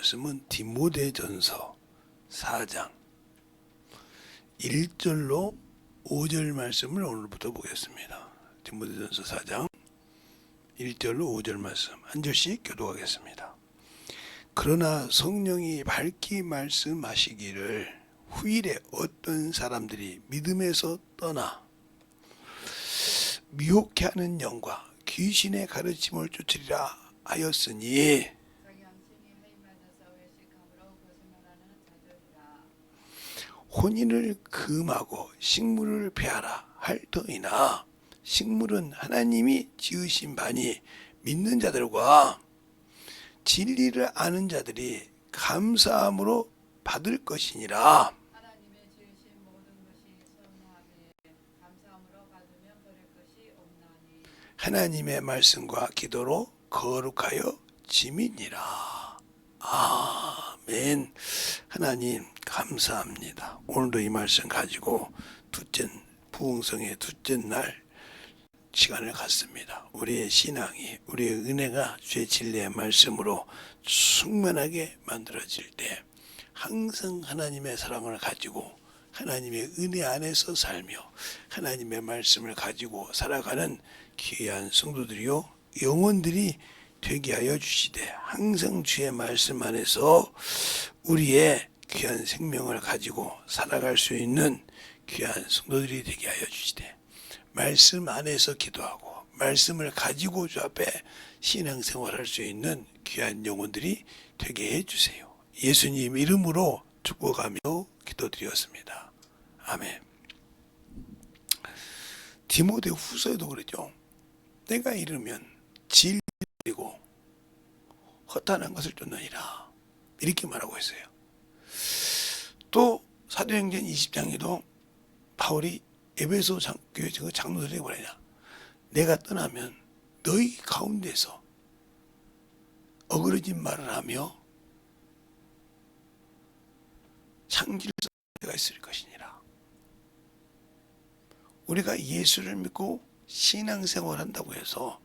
말씀은 디모데전서 4장 1절로 5절 말씀을 오늘부터 보겠습니다. 디모데전서 4장 1절로 5절 말씀 한 절씩 교독하겠습니다. 그러나 성령이 밝히 말씀하시기를 후일에 어떤 사람들이 믿음에서 떠나 미혹해 하는 영과 귀신의 가르침을 쫓으리라 하였으니 혼인을 금하고 식물을 폐하라 할 터이나 식물은 하나님이 지으신 바니 믿는 자들과 진리를 아는 자들이 감사함으로 받을 것이니라. 하나님의 지으신 모든 것이 선하되 감사함으로 받으면 버릴 것이 없나니 하나님의 말씀과 기도로 거룩하여 지미니라. 아멘. 하나님 감사합니다. 오늘도 이 말씀 가지고 부흥성의 둘째 날 시간을 갖습니다. 우리의 신앙이, 우리의 은혜가 주의 진리의 말씀으로 충만하게 만들어질 때 항상 하나님의 사랑을 가지고 하나님의 은혜 안에서 살며 하나님의 말씀을 가지고 살아가는 귀한 성도들이요 영혼들이 되게 하여 주시되 항상 주의 말씀 안에서 우리의 귀한 생명을 가지고 살아갈 수 있는 귀한 성도들이 되게 하여 주시되 말씀 안에서 기도하고 말씀을 가지고 주 앞에 신앙생활할 수 있는 귀한 영혼들이 되게 해주세요. 예수님 이름으로 축복하며 기도드렸습니다. 아멘. 디모데 후서에도 그러죠. 때가 이르면 진리고 허탄한 것을 쫓느니라 이렇게 말하고 있어요. 또 사도행전 20장에도 바울이 에베소 교회 장로들에게 뭐라냐, 내가 떠나면 너희 가운데서 어그러진 말을 하며 창질서가 있을 것이니라. 우리가 예수를 믿고 신앙생활 한다고 해서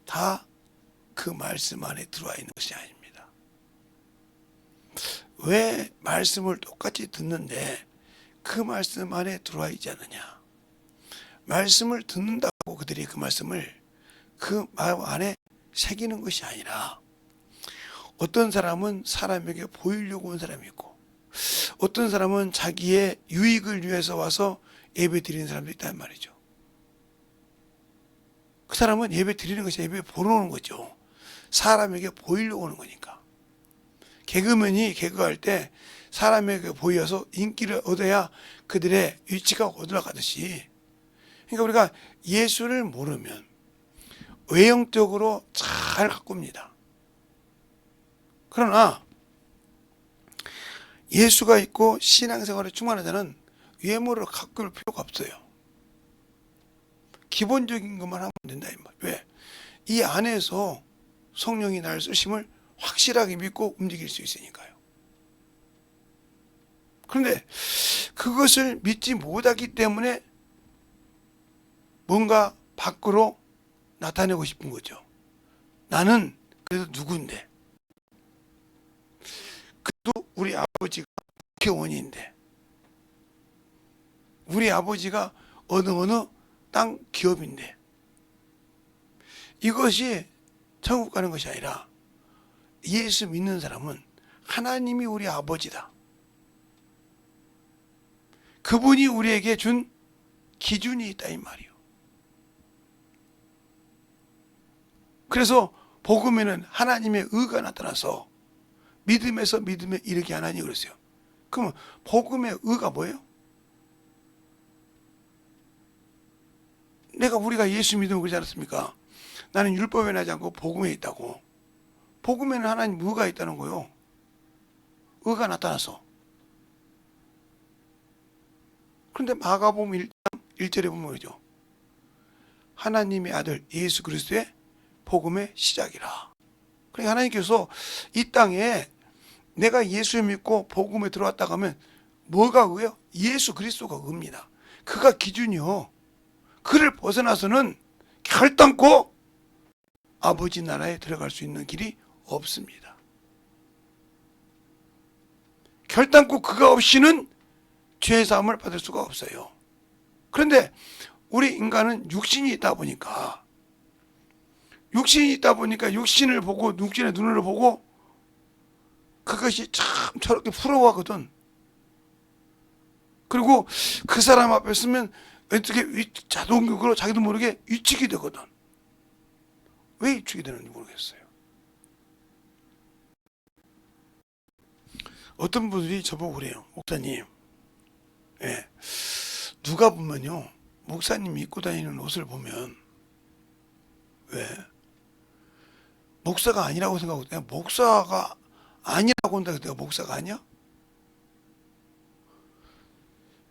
다 그 말씀 안에 들어와 있는 것이 아닙니다. 왜 말씀을 똑같이 듣는데 그 말씀 안에 들어와 있지 않느냐? 말씀을 듣는다고 그들이 그 말씀을 그 마음 안에 새기는 것이 아니라 어떤 사람은 사람에게 보이려고 온 사람이 있고 어떤 사람은 자기의 유익을 위해서 와서 예배 드리는 사람도 있단 말이죠. 그 사람은 예배 드리는 것이 예배 보러 오는 거죠. 사람에게 보이려고 오는 거니까. 개그맨이 개그할 때 사람에게 보여서 인기를 얻어야 그들의 위치가 올라가듯이, 그러니까 우리가 예수를 모르면 외형적으로 잘 가꿉니다. 그러나 예수가 있고 신앙생활에 충만한 자는 외모를 가꿀 필요가 없어요. 기본적인 것만 하면 된다 이 말. 왜? 이 안에서 성령이 나를 쓰심을 확실하게 믿고 움직일 수 있으니까요. 그런데 그것을 믿지 못하기 때문에 뭔가 밖으로 나타내고 싶은 거죠. 나는 그래도 누군데, 그래도 우리 아버지가 국회의원인데, 우리 아버지가 어느 땅 기업인데, 이것이 천국 가는 것이 아니라 예수 믿는 사람은 하나님이 우리 아버지다. 그분이 우리에게 준 기준이 있다 이 말이요. 그래서 복음에는 하나님의 의가 나타나서 믿음에서 믿음에 이르게 하나니 그랬어요. 그러면 복음의 의가 뭐예요? 우리가 예수 믿으면 그러지 않았습니까? 나는 율법에 나지 않고 복음에 있다고. 복음에는 하나님 의가 있다는 거요. 의가 나타나서. 그런데 마가복음 1장 1절에 보면 그러죠. 하나님의 아들 예수 그리스도의 복음의 시작이라. 그러니까 하나님께서 이 땅에 내가 예수 믿고 복음에 들어왔다고 하면 뭐가 의예요? 예수 그리스도가 의입니다. 그가 기준이요. 그를 벗어나서는 결단코 아버지 나라에 들어갈 수 있는 길이 없습니다. 결단코 그가 없이는 죄 사함을 받을 수가 없어요. 그런데 우리 인간은 육신이 있다 보니까 육신을 보고 육신의 눈으로 보고 그것이 참 저렇게 부러워하거든. 그리고 그 사람 앞에 서면 어떻게 자동적으로 자기도 모르게 위축이 되거든. 왜 위축이 되는지 모르겠어요. 어떤 분들이 저보고 그래요. 목사님, 예, 누가 보면요, 목사님이 입고 다니는 옷을 보면 왜 목사가 아니라고 생각하고, 내가 목사가 아니라고 한다고 내가 목사가 아니야?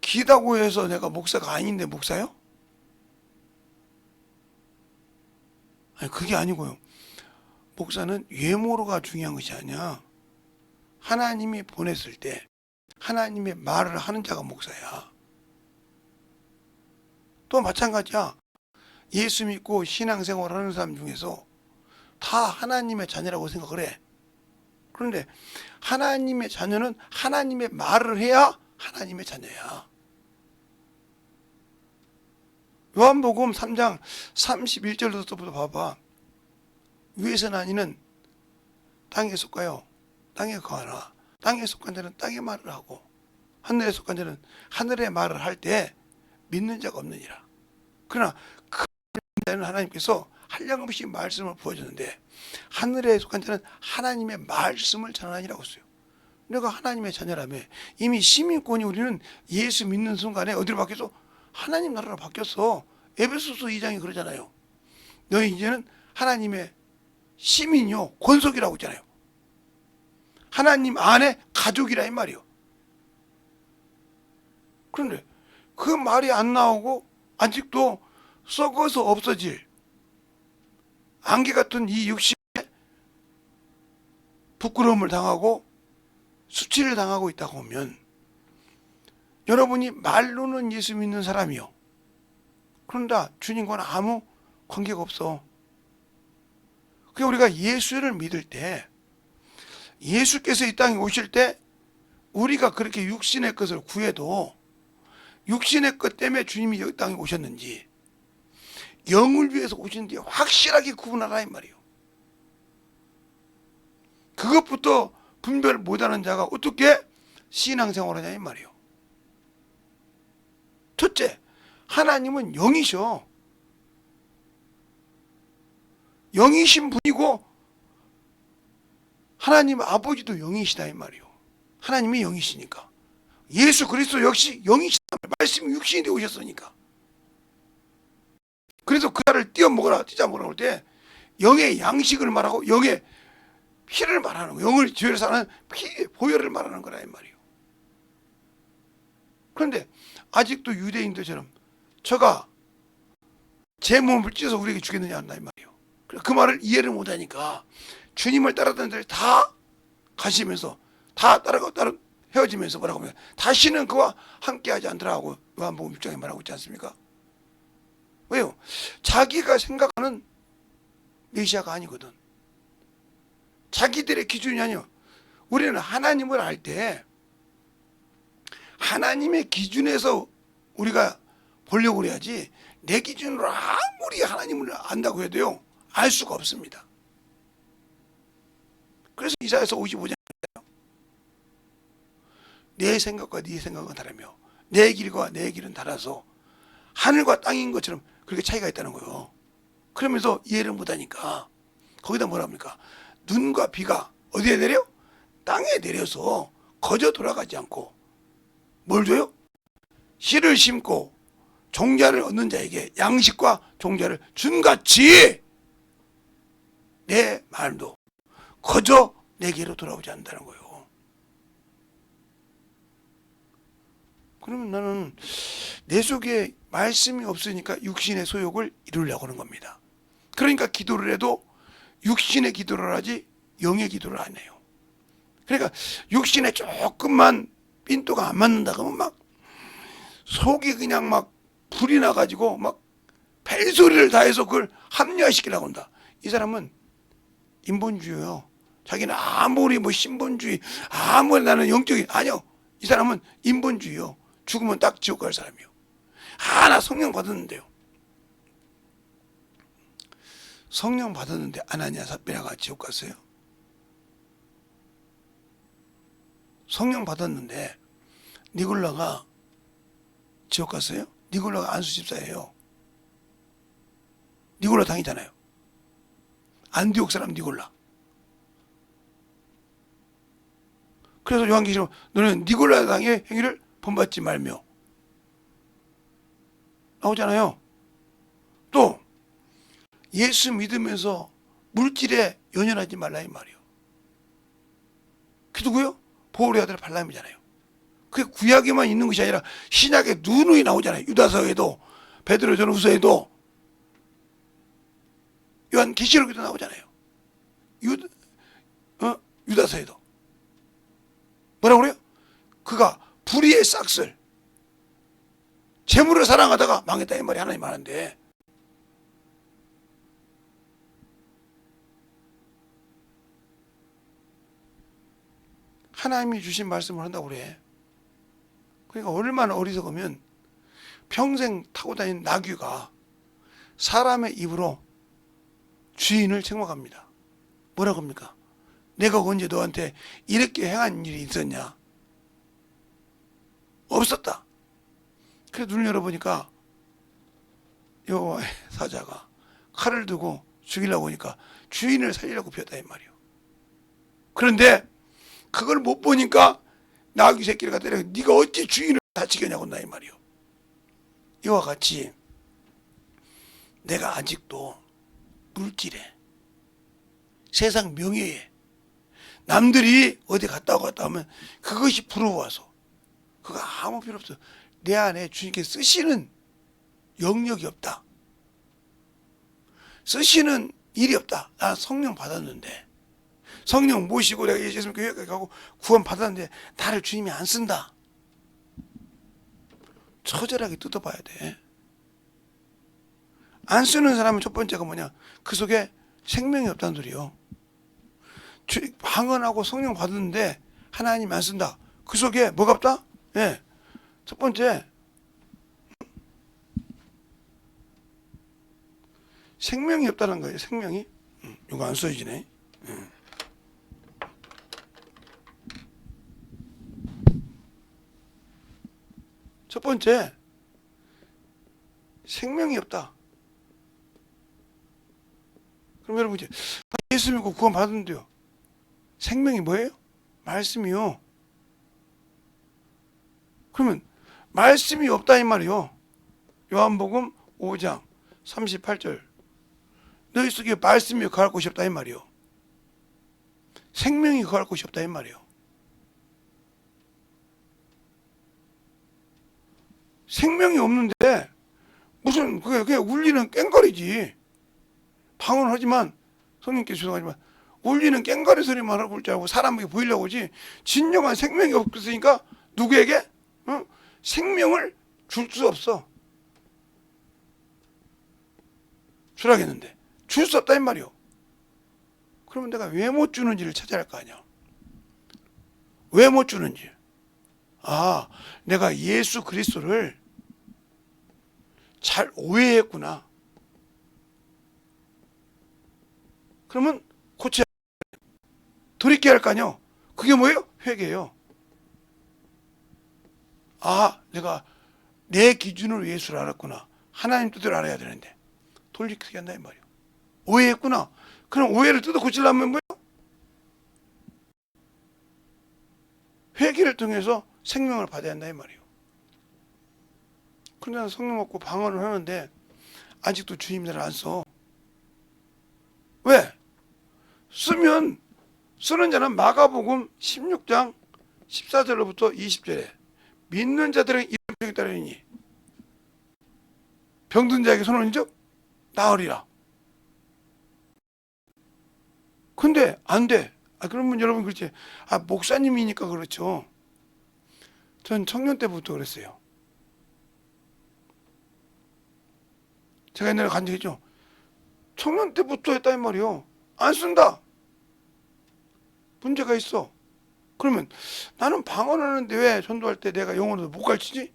기다고 해서 내가 목사가 아닌데 목사요? 아니, 그게 아니고요. 목사는 외모가 중요한 것이 아니야. 하나님이 보냈을 때 하나님의 말을 하는 자가 목사야. 또 마찬가지야. 예수 믿고 신앙생활을 하는 사람 중에서 다 하나님의 자녀라고 생각을 해. 그런데 하나님의 자녀는 하나님의 말을 해야 하나님의 자녀야. 요한복음 3장 31절부터 봐봐. 위에서 난 이는 땅에 속하여 땅에 거하나 땅에 속한 자는 땅의 말을 하고 하늘에 속한 자는 하늘의 말을 할 때 믿는 자가 없느니라. 그러나 그 자는 하나님께서 한량없이 말씀을 부어줬는데 하늘에 속한 자는 하나님의 말씀을 전하니라고 했어요. 내가 하나님의 자녀라며. 이미 시민권이 우리는 예수 믿는 순간에 어디로 바뀌었어? 하나님 나라로 바뀌었어. 에베소서 2장이 그러잖아요. 너희 이제는 하나님의 시민이요 권속이라고 했잖아요. 하나님 안에 가족이라 이 말이요. 그런데 그 말이 안 나오고 아직도 썩어서 없어질 안개 같은 이 육신에 부끄러움을 당하고 수치를 당하고 있다고 하면 여러분이 말로는 예수 믿는 사람이요. 그런다 주님과는 아무 관계가 없어. 그러니까 우리가 예수를 믿을 때 예수께서 이 땅에 오실 때 우리가 그렇게 육신의 것을 구해도 육신의 것 때문에 주님이 여기 땅에 오셨는지 영을 위해서 오시는지 확실하게 구분하라 이 말이에요. 그것부터 분별 못하는 자가 어떻게 신앙생활을 하냐 이 말이에요. 첫째, 하나님은 영이셔. 영이신 분이고 하나님 아버지도 영이시다 이 말이에요. 하나님이 영이시니까. 예수 그리스도 역시 영이시다. 말씀이 육신이 되어 오셨으니까. 그래서 그날을 띄어먹어라 찢어먹으라 할 때 영의 양식을 말하고 영의 피를 말하는 거예요. 영을 죄를 사는 피 보혈을 말하는 거라 이 말이에요. 그런데 아직도 유대인들처럼 저가 제 몸을 찢어서 우리에게 주겠느냐 한다 이 말이에요. 그 말을 이해를 못하니까 주님을 따랐던 자들이 다 가시면서 다 따라 헤어지면서 뭐라고 하면 다시는 그와 함께하지 않더라고 요한복음 6장에 말하고 있지 않습니까? 왜요? 자기가 생각하는 메시아가 아니거든. 자기들의 기준이 아니요. 우리는 하나님을 알 때 하나님의 기준에서 우리가 보려고 그래야지 내 기준으로 아무리 하나님을 안다고 해도요 알 수가 없습니다. 그래서 이사야서 55장 내 생각과 네 생각은 다르며 내 길과 내 길은 달라서 하늘과 땅인 것처럼 그렇게 차이가 있다는 거예요. 그러면서 이해를 못하니까 거기다 뭐라 합니까? 눈과 비가 어디에 내려? 땅에 내려서 거저 돌아가지 않고 뭘 줘요? 씨를 심고 종자를 얻는 자에게 양식과 종자를 준같이 내 말도 거저 내게로 돌아오지 않는다는 거예요. 그러면 나는 내 속에 말씀이 없으니까 육신의 소욕을 이루려고 하는 겁니다. 그러니까 기도를 해도 육신의 기도를 하지 영의 기도를 안 해요. 그러니까 육신에 조금만 삔또가 안 맞는다 그러면 막 속이 그냥 막 불이 나가지고 막 벨소리를 다해서 그걸 합리화시키려고 한다. 이 사람은 인본주의예요. 자기는 아무리 뭐 신본주의, 아무리 나는 영적인, 아니요. 이 사람은 인본주의요. 죽으면 딱 지옥 갈 사람이요. 나 성령 받았는데요. 성령 받았는데 아나니아 삽비라가 지옥 갔어요? 성령 받았는데 니골라가 지옥 갔어요? 니골라가 안수 집사예요. 니골라 당이잖아요. 안디옥 사람 니골라. 그래서 요한계시록 너는 니골라 당의 행위를 본받지 말며 나오잖아요. 또 예수 믿으면서 물질에 연연하지 말라 이 말이요. 그 누구요? 보울의 아들 발람이잖아요. 그게 구약에만 있는 것이 아니라 신약에 누누이 나오잖아요. 유다서에도 베드로전후서에도 요한계시록에도 나오잖아요. 유다서에도 뭐라고 그래요? 그가 불의의 싹쓸 재물을 사랑하다가 망했다 이 말이 하나님 말하는데, 하나님이 주신 말씀을 한다고 그래. 그러니까 얼마나 어리석으면 평생 타고 다니는 나귀가 사람의 입으로 주인을 책망합니다. 뭐라고 합니까? 내가 언제 너한테 이렇게 행한 일이 있었냐? 없었다. 그래서 눈을 열어보니까 여호와의 사자가 칼을 두고 죽이려고 하니까 주인을 살리려고 피웠다 이 말이요. 그런데 그걸 못 보니까 나귀 새끼를 갖다 내가 네가 어찌 주인을 다치겠냐고 나 이 말이요. 이와 같이 내가 아직도 물질에, 세상 명예에, 남들이 어디 갔다 오고 갔다 하면 그것이 부러워서 그거 아무 필요 없어. 내 안에 주님께서 쓰시는 영역이 없다. 쓰시는 일이 없다. 나는 성령 받았는데, 성령 모시고 내가 예수 교회까지 가고 구원 받았는데 나를 주님이 안 쓴다. 처절하게 뜯어봐야 돼. 안 쓰는 사람은 첫 번째가 뭐냐? 그 속에 생명이 없다는 소리요. 방언하고 성령 받았는데 하나님 안 쓴다. 그 속에 뭐가 없다? 예. 첫 번째, 생명이 없다는 거예요. 생명이. 이거 안 써지네. 첫 번째, 생명이 없다. 그럼 여러분 이제 예수 믿고 구원 받았는데요. 생명이 뭐예요? 말씀이요. 그러면 말씀이 없다 이 말이요. 요한복음 5장 38절. 너희 속에 말씀이 거할 곳이 없다 이 말이요. 생명이 거할 곳이 없다 이 말이요. 생명이 없는데 무슨 그게 그냥 울리는 꽹거리지. 방언을 하지만 성령께서 죄송하지만 울리는 꽹거리 소리만 하고 올 줄 알고 사람에게 보이려고 하지 진정한 생명이 없으니까 누구에게 생명을 줄 수 없어. 주라겠는데 줄 수 없다 이 말이요. 그러면 내가 왜 못 주는지를 찾아야 할 거 아니야. 왜 못 주는지. 내가 예수 그리스도를 잘 오해했구나. 그러면 고쳐야 돼. 돌이켜야 할 거 아니요. 그게 뭐예요? 회개예요. 내가 내 기준으로 예수를 알았구나. 하나님 뜻을 알아야 되는데 돌이키게 한다 이 말이에요. 오해했구나. 그럼 오해를 뜯어 고치려면 뭐예요? 회개를 통해서 생명을 받아야 한다 이 말이에요. 그런데 나는 성령 받고 방언을 하는데 아직도 주님들을 안 써. 왜? 쓰는 자는 마가복음 16장 14절로부터 20절에 믿는 자들은 이름표에 따르니 병든 자에게 손을 얹어 나으리라. 근데 안 돼. 그러면 여러분 그렇지. 목사님이니까 그렇죠. 전 청년 때부터 그랬어요. 제가 옛날에 간증했죠. 청년 때부터 했다 이 말이요. 안 쓴다. 문제가 있어. 그러면 나는 방언하는데 왜 전도할 때 내가 영어로 못 가르치지?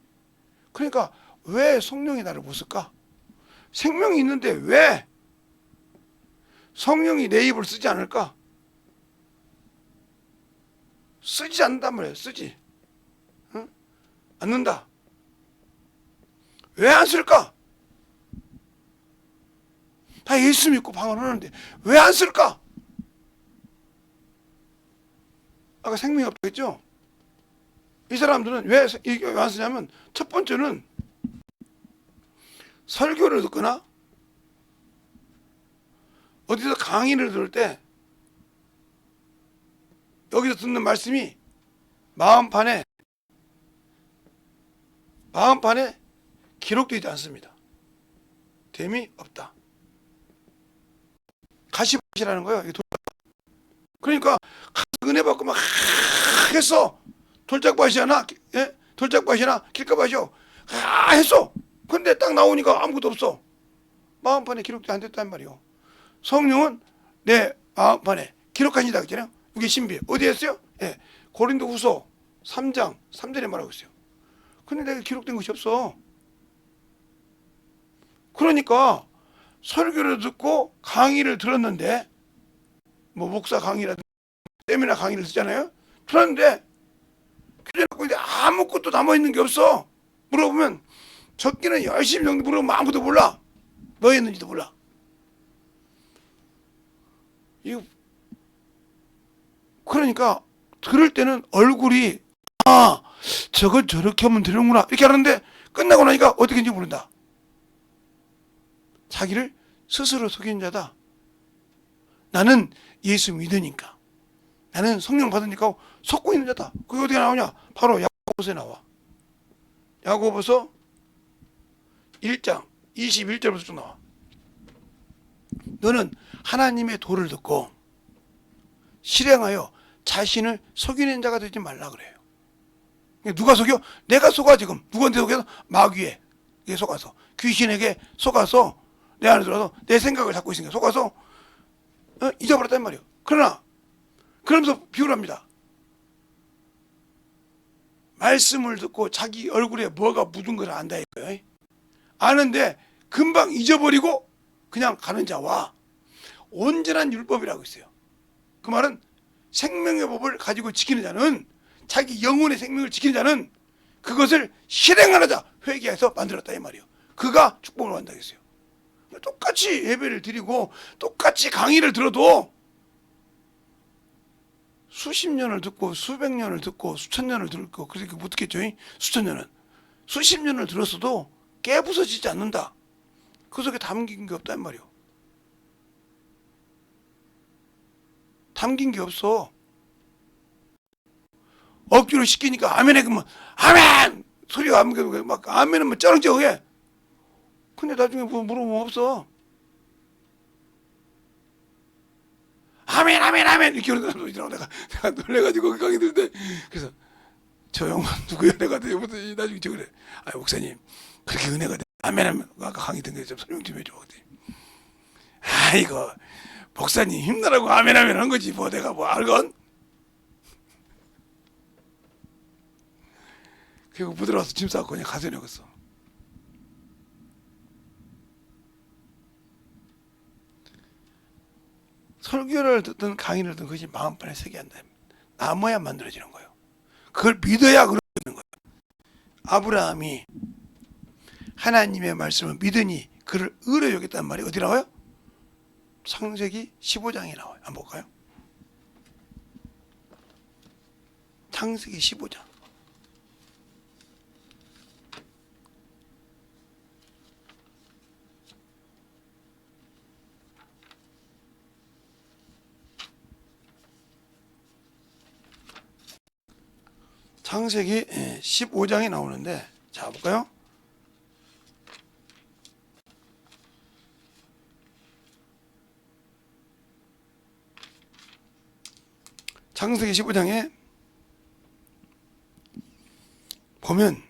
그러니까 왜 성령이 나를 못 쓸까? 생명이 있는데 왜 성령이 내 입을 쓰지 않을까? 쓰지 않는단 말이에요. 쓰지 응? 않는다. 왜 안 쓸까? 다 예수 믿고 방언하는데 왜 안 쓸까? 아까 생명이 없다고 했죠? 이 사람들은 왜 안 쓰냐면, 첫 번째는 설교를 듣거나 어디서 강의를 들을 때 여기서 듣는 말씀이 마음판에 기록되지 않습니다. 됨이 없다. 가시밭이라는 거예요. 그러니까 은혜 받고 막 했어. 돌짝밭이나 예? 돌짝밭이나 길가밭이요. 했어. 근데 딱 나오니까 아무것도 없어. 마음판에 기록도 안 됐단 말이요. 성령은 내 마음판에 기록하신다 그랬잖아요. 이게 신비. 어디에 했어요? 예. 고린도후서 3장 3절에 말하고 있어요. 근데 내가 기록된 것이 없어. 그러니까 설교를 듣고 강의를 들었는데, 뭐 목사 강의라든지 세미나 강의를 듣잖아요. 들었는데 교재 갖고 있는데 아무것도 남아있는 게 없어. 물어보면 적기는 열심히 정도 물어보면 아무도 몰라. 뭐 했는지도 몰라. 이거 그러니까 들을 때는 얼굴이 저건 저렇게 하면 되는구나 이렇게 하는데, 끝나고 나니까 어떻게 했는지 모른다. 자기를 스스로 속인 자다. 나는 예수 믿으니까, 나는 성령 받으니까 속고 있는 자다. 그게 어디가 나오냐? 바로 야고보서에 나와. 야고보서 1장 21절부터 쭉 나와. 너는 하나님의 도를 듣고 실행하여 자신을 속이는 자가 되지 말라 그래요. 누가 속여? 내가 속아. 지금 누구한테 속여서? 마귀에 속아서, 귀신에게 속아서 내 안에 들어서 내 생각을 잡고 있으니까 속아서 잊어버렸단 말이에요. 그러나 그러면서 비유를 합니다. 말씀을 듣고 자기 얼굴에 뭐가 묻은 걸 안다 이거예요. 아는데 금방 잊어버리고 그냥 가는 자와 온전한 율법이라고 있어요. 그 말은 생명의 법을 가지고 지키는 자는, 자기 영혼의 생명을 지키는 자는 그것을 실행하는 자, 회개해서 만들었다 이 말이에요. 그가 축복을 받는다 했어요. 똑같이 예배를 드리고 똑같이 강의를 들어도 수십 년을 듣고 수백 년을 듣고 수천 년을 듣고 그렇게 못 듣겠죠. 수천 년은, 수십 년을 들었어도 깨부서지지 않는다. 그 속에 담긴 게 없단 말이에요. 담긴 게 없어. 억지로 시키니까 아멘에 그러면 아멘 소리가 안 나고 막 아멘은 뭐 쩌렁쩌렁해. 근데 나중에 뭐 물어보면 없어. 아멘 아멘 아멘 이렇게 하는 사람도 있더라고. 내가 놀래가지고 강의 들을 때, 그래서 저 형은 누구야? 내가 나중에 저 그래. 아 목사님 그렇게 은혜가 돼. 아멘 하면 아까 강의 듣는 게 좀 설명 좀 해줘. 아이고 목사님 힘내라고 아멘 아멘 한 거지 뭐 내가 뭐 알건. 그리고 부들어와서 짐 싸고 그냥 가서 내갔어. 설교를 듣든 강의를 듣든 그것이 마음판에 새게 한다. 남아야 만들어지는 거예요. 그걸 믿어야 그러는 거예요. 아브라함이 하나님의 말씀을 믿으니 그를 의로 여겼단 말이 어디 나와요? 창세기 15장에 나와요. 한번 볼까요? 창세기 15장. 창세기 15장에 나오는데, 자 볼까요? 창세기 15장에 보면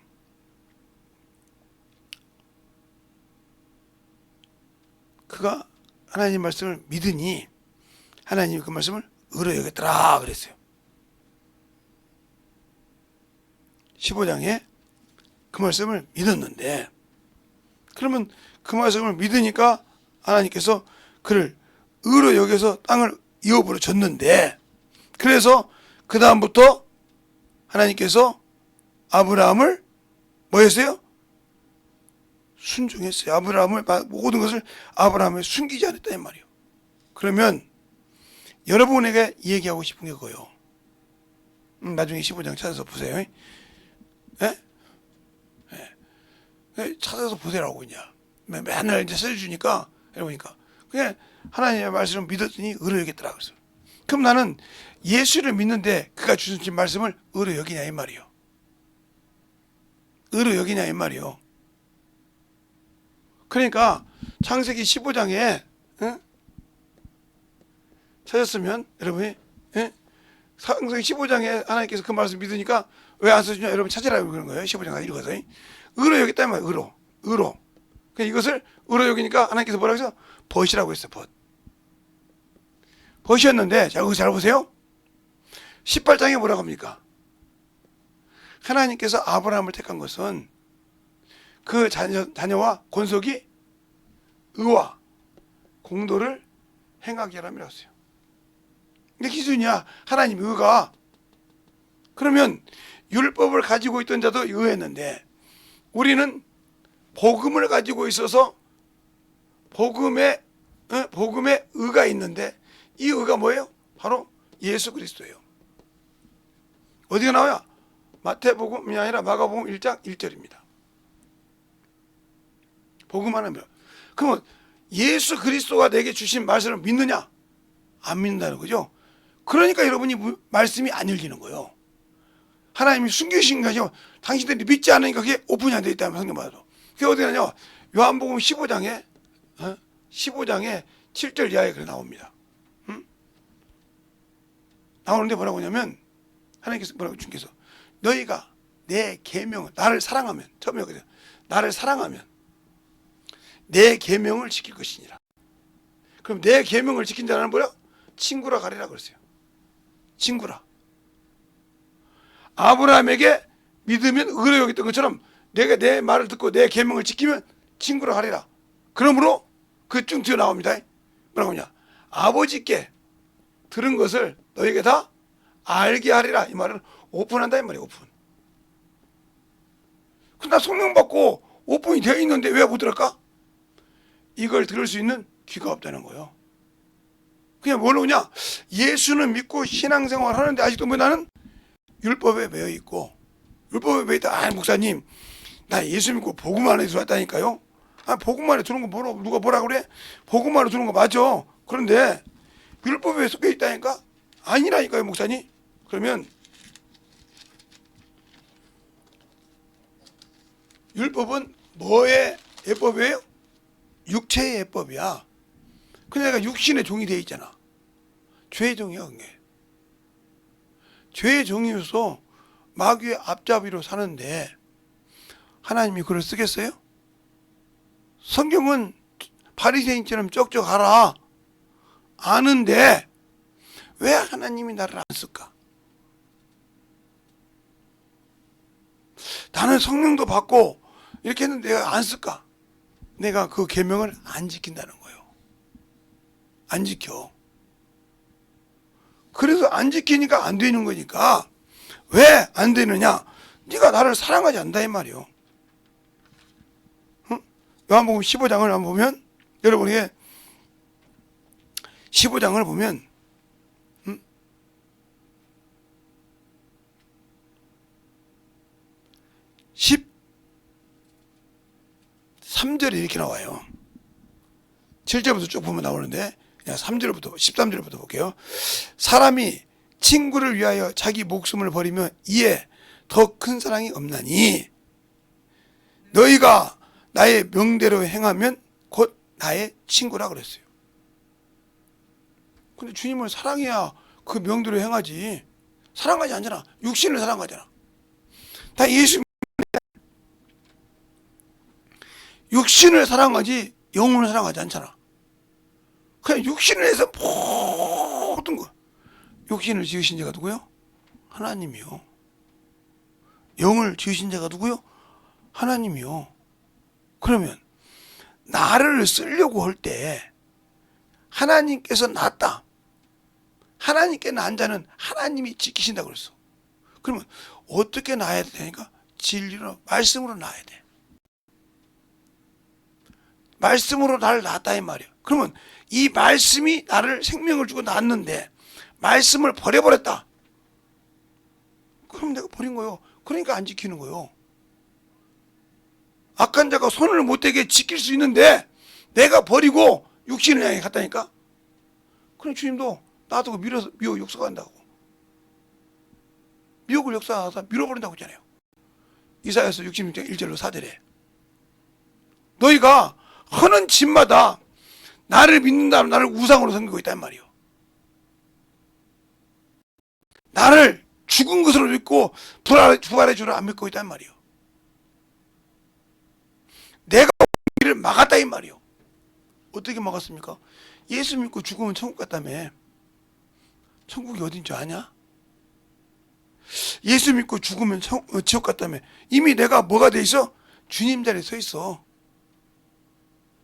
그가 하나님 말씀을 믿으니 하나님이 그 말씀을 의로 여겼더라 그랬어요. 15장에 그 말씀을 믿었는데, 그러면 그 말씀을 믿으니까 하나님께서 그를 의로 여겨서 땅을 이업으로 줬는데, 그래서 그 다음부터 하나님께서 아브라함을 뭐 했어요? 순종했어요. 아브라함을, 모든 것을 아브라함을 숨기지 않았다 이 말이에요. 그러면 여러분에게 얘기하고 싶은 게 그거예요. 나중에 15장 찾아서 보세요. 예? 예. 찾아서 보세요라고 그냥 맨날 이제 써주니까 해보니까 그냥 하나님의 말씀을 믿었더니 의로 여겼더라 그랬어요. 그럼 나는 예수를 믿는데 그가 주신 말씀을 의로 여기냐 이 말이요. 의로 여기냐 이 말이요. 그러니까 창세기 15장에 찾았으면 여러분이 창세기 15장에 하나님께서 그 말씀 믿으니까 왜 안 써주냐 여러분 찾으라고 그런 거예요. 15장 읽어서 의로 여겼다 이 말이에요. 의로. 그러니까 이것을 의로 여기니까 하나님께서 뭐라고 해서 벗이라고 했어요. 벗이었는데 자 여기 잘 보세요. 18장에 뭐라고 합니까? 하나님께서 아브라함을 택한 것은 그 자녀와 권속이 의와 공도를 행하게 하람이라고 했어요. 근데 기준이야 하나님 의가. 그러면 율법을 가지고 있던 자도 의했는데 우리는 복음을 가지고 있어서 복음의 의가 있는데 이 의가 뭐예요? 바로 예수 그리스도예요. 어디가 나와요? 마태복음이 아니라 마가복음 1장 1절입니다. 복음 하나입니다. 그러면 예수 그리스도가 내게 주신 말씀을 믿느냐? 안 믿는다는 거죠. 그러니까 여러분이 말씀이 안 열리는 거예요. 하나님이 숨기신 것이요. 당신들이 믿지 않으니까 그게 오픈이 안 돼 있다면 성경마다. 그게 어디 나냐? 요한복음 15장에 7절 이하에 그래 나옵니다. 나오는데 뭐라고 하냐면 하나님께서 뭐라고 주께서 너희가 내 계명을 나를 사랑하면 처음에 그래요. 나를 사랑하면 내 계명을 지킬 것이니라. 그럼 내 계명을 지킨 자는 뭐야? 친구라 가리라 그랬어요. 친구라. 아브라함에게 믿으면 의로 여겼던 것처럼 내가 내 말을 듣고 내 계명을 지키면 친구라 가리라. 그러므로 그쭉 뒤에 나옵니다. 뭐라고 하냐? 아버지께 들은 것을 너에게 다 알게 하리라. 이 말은 오픈한다 이 말이에요. 오픈. 근데 나 성령 받고 오픈이 되어 있는데 왜 못 들을까? 이걸 들을 수 있는 귀가 없다는 거예요. 그냥 뭘로 오냐? 예수는 믿고 신앙생활 하는데 아직도 뭐 나는 율법에 매여 있고 율법에 매여 있다. 아 목사님 나 예수 믿고 복음 안에 들어왔다니까요. 아 복음 안에 들어온 거 누가 뭐라 그래? 복음 안에 들어온 거 맞아. 그런데 율법에 속해 있다니까? 아니라니까요 목사님. 그러면 율법은 뭐의 예법이에요? 육체의 예법이야. 근데 내가 육신의 종이 되어 있잖아. 죄의 종이야 그게. 죄의 종이어서 마귀의 앞잡이로 사는데 하나님이 그걸 쓰겠어요? 성경은 바리새인처럼 쩍쩍하라 아는데 왜 하나님이 나를 안 쓸까? 나는 성령도 받고 이렇게 했는데 내가 안 쓸까? 내가 그 계명을 안 지킨다는 거예요. 안 지켜. 그래서 안 지키니까 안 되는 거니까 왜 안 되느냐? 네가 나를 사랑하지 않는다 이 말이요. 요한복음 15장을 한번 보면 여러분에게 15장을 보면 13절에 이렇게 나와요. 7절부터 쭉 보면 나오는데 그냥 3절부터 13절부터 볼게요. 사람이 친구를 위하여 자기 목숨을 버리면 이에 더 큰 사랑이 없나니 너희가 나의 명대로 행하면 곧 나의 친구라 그랬어요. 근데 주님을 사랑해야 그 명대로 행하지. 사랑하지 않잖아. 육신을 사랑하잖아. 다 예수 육신을 사랑하지 영혼을 사랑하지 않잖아. 그냥 육신을 해서 모든 거 육신을 지으신 자가 누구요? 하나님이요. 영을 지으신 자가 누구요? 하나님이요. 그러면 나를 쓰려고 할 때 하나님께서 낳았다. 하나님께 낳은 자는 하나님이 지키신다고 그랬어. 그러면 어떻게 낳아야 되니까? 진리로, 말씀으로 낳아야 돼. 말씀으로 나를 낳았다 이 말이야. 그러면 이 말씀이 나를 생명을 주고 낳았는데 말씀을 버려버렸다. 그럼 내가 버린 거요. 그러니까 안 지키는 거요. 악한 자가 손을 못대게 지킬 수 있는데 내가 버리고 육신을 향해 갔다니까. 그럼 주님도 놔두고 미혹 역사한다고. 미혹을 역사하다 밀어버린다고 했잖아요. 이사야서 66장 1절로 4절에 너희가 하는 짓마다 나를 믿는다면 나를 우상으로 섬기고 있단 말이요. 나를 죽은 것으로 믿고 부활의 주를 안 믿고 있단 말이요. 내가 일을 막았다 이 말이요. 어떻게 막았습니까? 예수 믿고 죽으면 천국 갔다며. 천국이 어딘 줄 아냐? 예수 믿고 죽으면 지옥 갔다며. 이미 내가 뭐가 돼 있어? 주님 자리에 서 있어.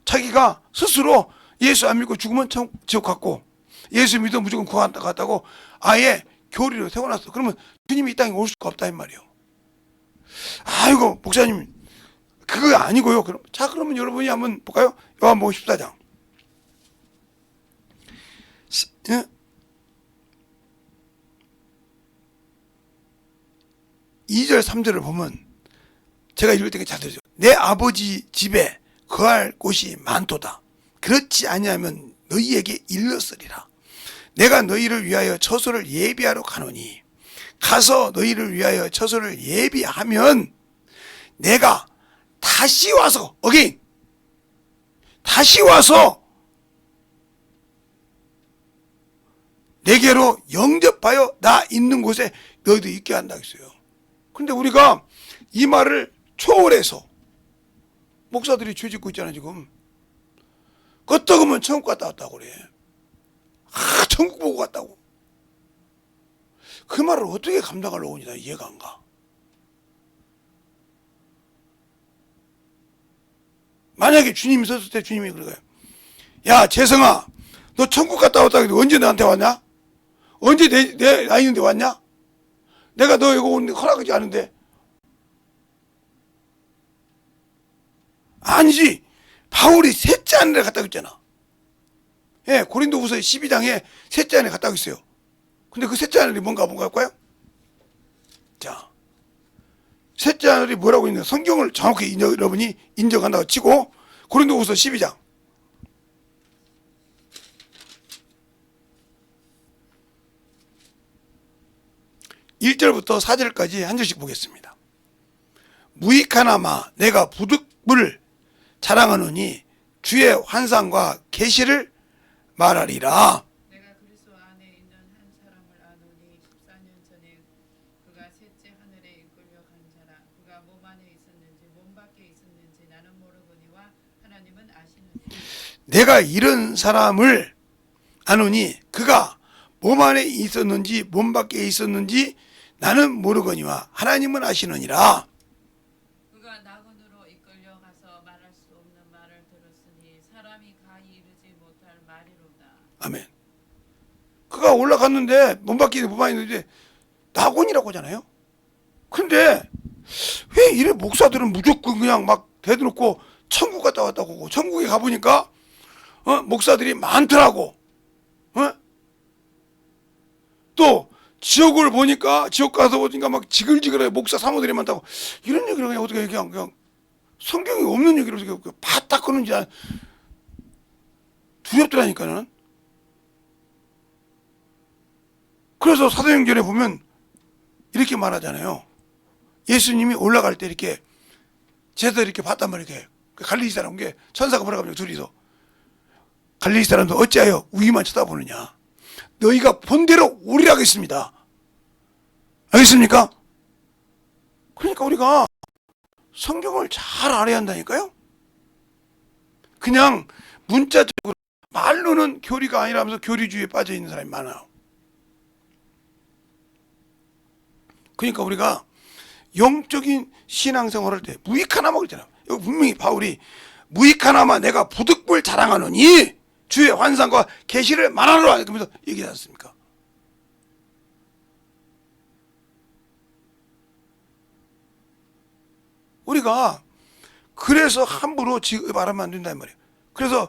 자기가 스스로 예수 안 믿고 죽으면 지옥 갔고 예수 믿으면 무조건 구원 갔다고 아예 교리로 세워놨어. 그러면 주님이 이 땅에 올 수가 없다 이 말이요. 아이고 목사님 그거 아니고요. 그러면 여러분이 한번 볼까요? 요한복음 14장 2절 3절을 보면 제가 읽을 때 잘 들으죠. 내 아버지 집에 거할 곳이 많도다. 그렇지 아니하면 너희에게 일렀으리라. 내가 너희를 위하여 처소를 예비하러 가노니 가서 너희를 위하여 처소를 예비하면 내가 다시 와서 다시 와서 내게로 영접하여 나 있는 곳에 너희도 있게 한다 했어요. 근데 우리가 이 말을 초월해서 목사들이 죄 짓고 있잖아 지금. 끄떡으면 천국 갔다 왔다고 그래. 천국 보고 갔다고. 그 말을 어떻게 감당하려고 하니 나 이해가 안 가. 만약에 주님이 있었을 때 주님이 그래요. 야 재성아 너 천국 갔다 왔다 했는데 언제 나한테 왔냐? 언제 내 나 있는데 왔냐? 내가 너 이거 오는데 허락하지 않은데. 아니지. 바울이 셋째 하늘에 갔다고 했잖아. 예, 고린도후서 12장에 셋째 하늘에 갔다고 했어요. 근데 그 셋째 하늘이 뭔가 할까요? 자, 셋째 하늘이 뭐라고 있냐? 성경을 정확히 여러분이 인정한다고 치고 고린도후서 12장 1절부터 4절까지 한 절씩 보겠습니다. 무익하나마 내가 부득불 자랑하노니 주의 환상과 계시를 말하리라. 내가 그리스도 안에 있는 한 사람을 아노니 14년 전에 그가 셋째 하늘에 이끌려 간 자라. 그가 몸 안에 있었는지 몸 밖에 있었는지 나는 모르거니와 하나님은 아시느니라. 내가 이런 사람을 아노니 그가 몸 안에 있었는지 몸 밖에 있었는지 나는 모르거니와 하나님은 아시느니라. 그가 낙원으로 이끌려 가서 말할 수 없는 말을 들었으니 사람이 가히 이르지 못할 말이로다. 아멘. 그가 올라갔는데 몸 밖에 몸 안에 있는데 낙원이라고 하잖아요. 근데 왜 이래 목사들은 무조건 그냥 막 대놓고 천국 갔다 왔다고 하고 천국에 가보니까 목사들이 많더라고. 또 지옥을 보니까 지옥 가서 보니까 막 지글지글해 목사 사모들이 많다고 이런 얘기를 그냥 어떻게 그냥 성경이 없는 얘기를 어떻게 바딱 그런지 두렵더라니까는. 그래서 사도행전에 보면 이렇게 말하잖아요. 예수님이 올라갈 때 이렇게 제자들이 이렇게 봤단 말이에요. 이렇게 갈릴리 사람 게 천사가 뭐라고 하면 둘이서 갈릴리 사람도 어찌하여 우리만 쳐다보느냐. 너희가 본대로 오리라 하겠습니다. 알겠습니까? 그러니까 우리가 성경을 잘 알아야 한다니까요. 그냥 문자적으로 말로는 교리가 아니라면서 교리주의에 빠져 있는 사람이 많아요. 그러니까 우리가 영적인 신앙생활을 할 때 무익하나마 그랬잖아요. 여기 분명히 바울이 무익하나마 내가 부득불 자랑하노니 주의 환상과 계시를 말하노라 그러면서 얘기하지 않습니까? 우리가 그래서 함부로 지금 말하면 안 된단 말이에요. 그래서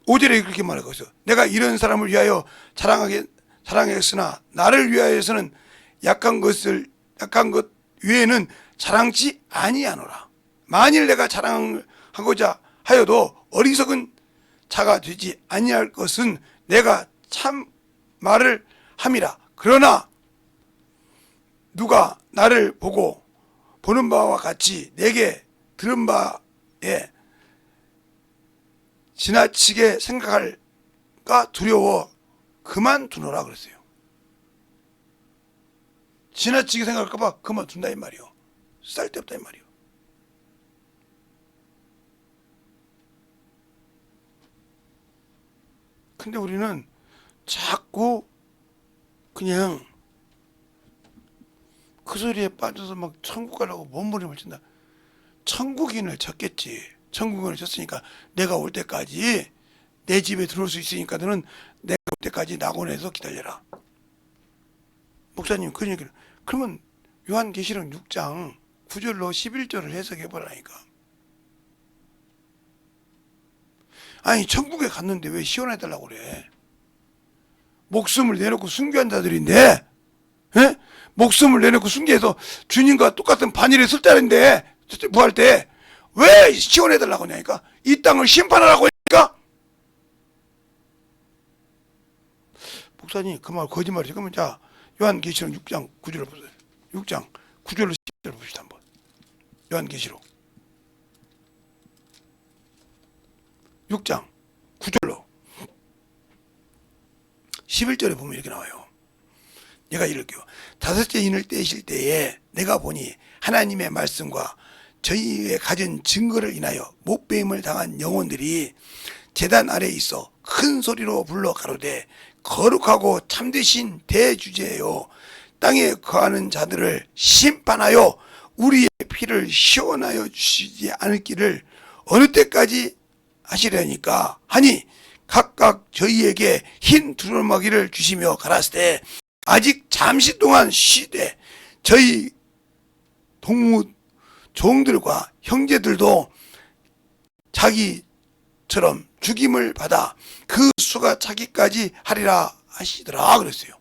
5절에 그렇게 말하고 있어요. 내가 이런 사람을 위하여 자랑하겠으나 나를 위하여서는 약한 것 외에는 자랑치 아니하노라. 만일 내가 자랑하고자 하여도 어리석은 자가 되지 아니할 것은 내가 참 말을 함이라. 그러나 누가 나를 보는 바와 같이 내게 들은 바에 지나치게 생각할까 두려워 그만두노라 그랬어요. 지나치게 생각할까봐 그만둔다 이 말이요. 쓸데없다 이 말이요. 근데 우리는 자꾸 그냥 그 소리에 빠져서 막 천국 가려고 몸부림을 친다. 천국인을 쳤겠지. 천국인을 쳤으니까 내가 올 때까지 내 집에 들어올 수 있으니까 너는 내가 올 때까지 낙원에서 기다려라. 목사님 그런 얘기를. 그러면 요한계시록 6장 9절로 11절을 해석해 보라니까. 아니 천국에 갔는데 왜 시원해달라고 그래. 목숨을 내놓고 순교한 자들인데, 에? 목숨을 내놓고 순교해서 주님과 똑같은 반일에 설 자인데 부활 때 왜 시원해달라고 하냐니까. 이 땅을 심판하라고 하니까. 목사님 그 말 거짓말이지. 그러면 자 요한계시록 6장 9절을 보세요. 6장 9절로 10절을 봅시다 한번. 요한계시록 6장 9절로 11절에 보면 이렇게 나와요. 내가 읽을게요. 다섯째 인을 떼실 때에 내가 보니 하나님의 말씀과 저희의 가진 증거를 인하여 못배임을 당한 영혼들이 제단 아래에 있어 큰 소리로 불러 가로되 거룩하고 참되신 대주제요 땅에 거하는 자들을 심판하여 우리의 피를 시원하여 주시지 않을 길을 어느 때까지 하시려니까 하니 각각 저희에게 흰 두루마기를 주시며 가라사대 때 아직 잠시 동안 쉬되 저희 동무 종들과 형제들도 자기처럼 죽임을 받아 그 수가 차기까지 하리라 하시더라 그랬어요.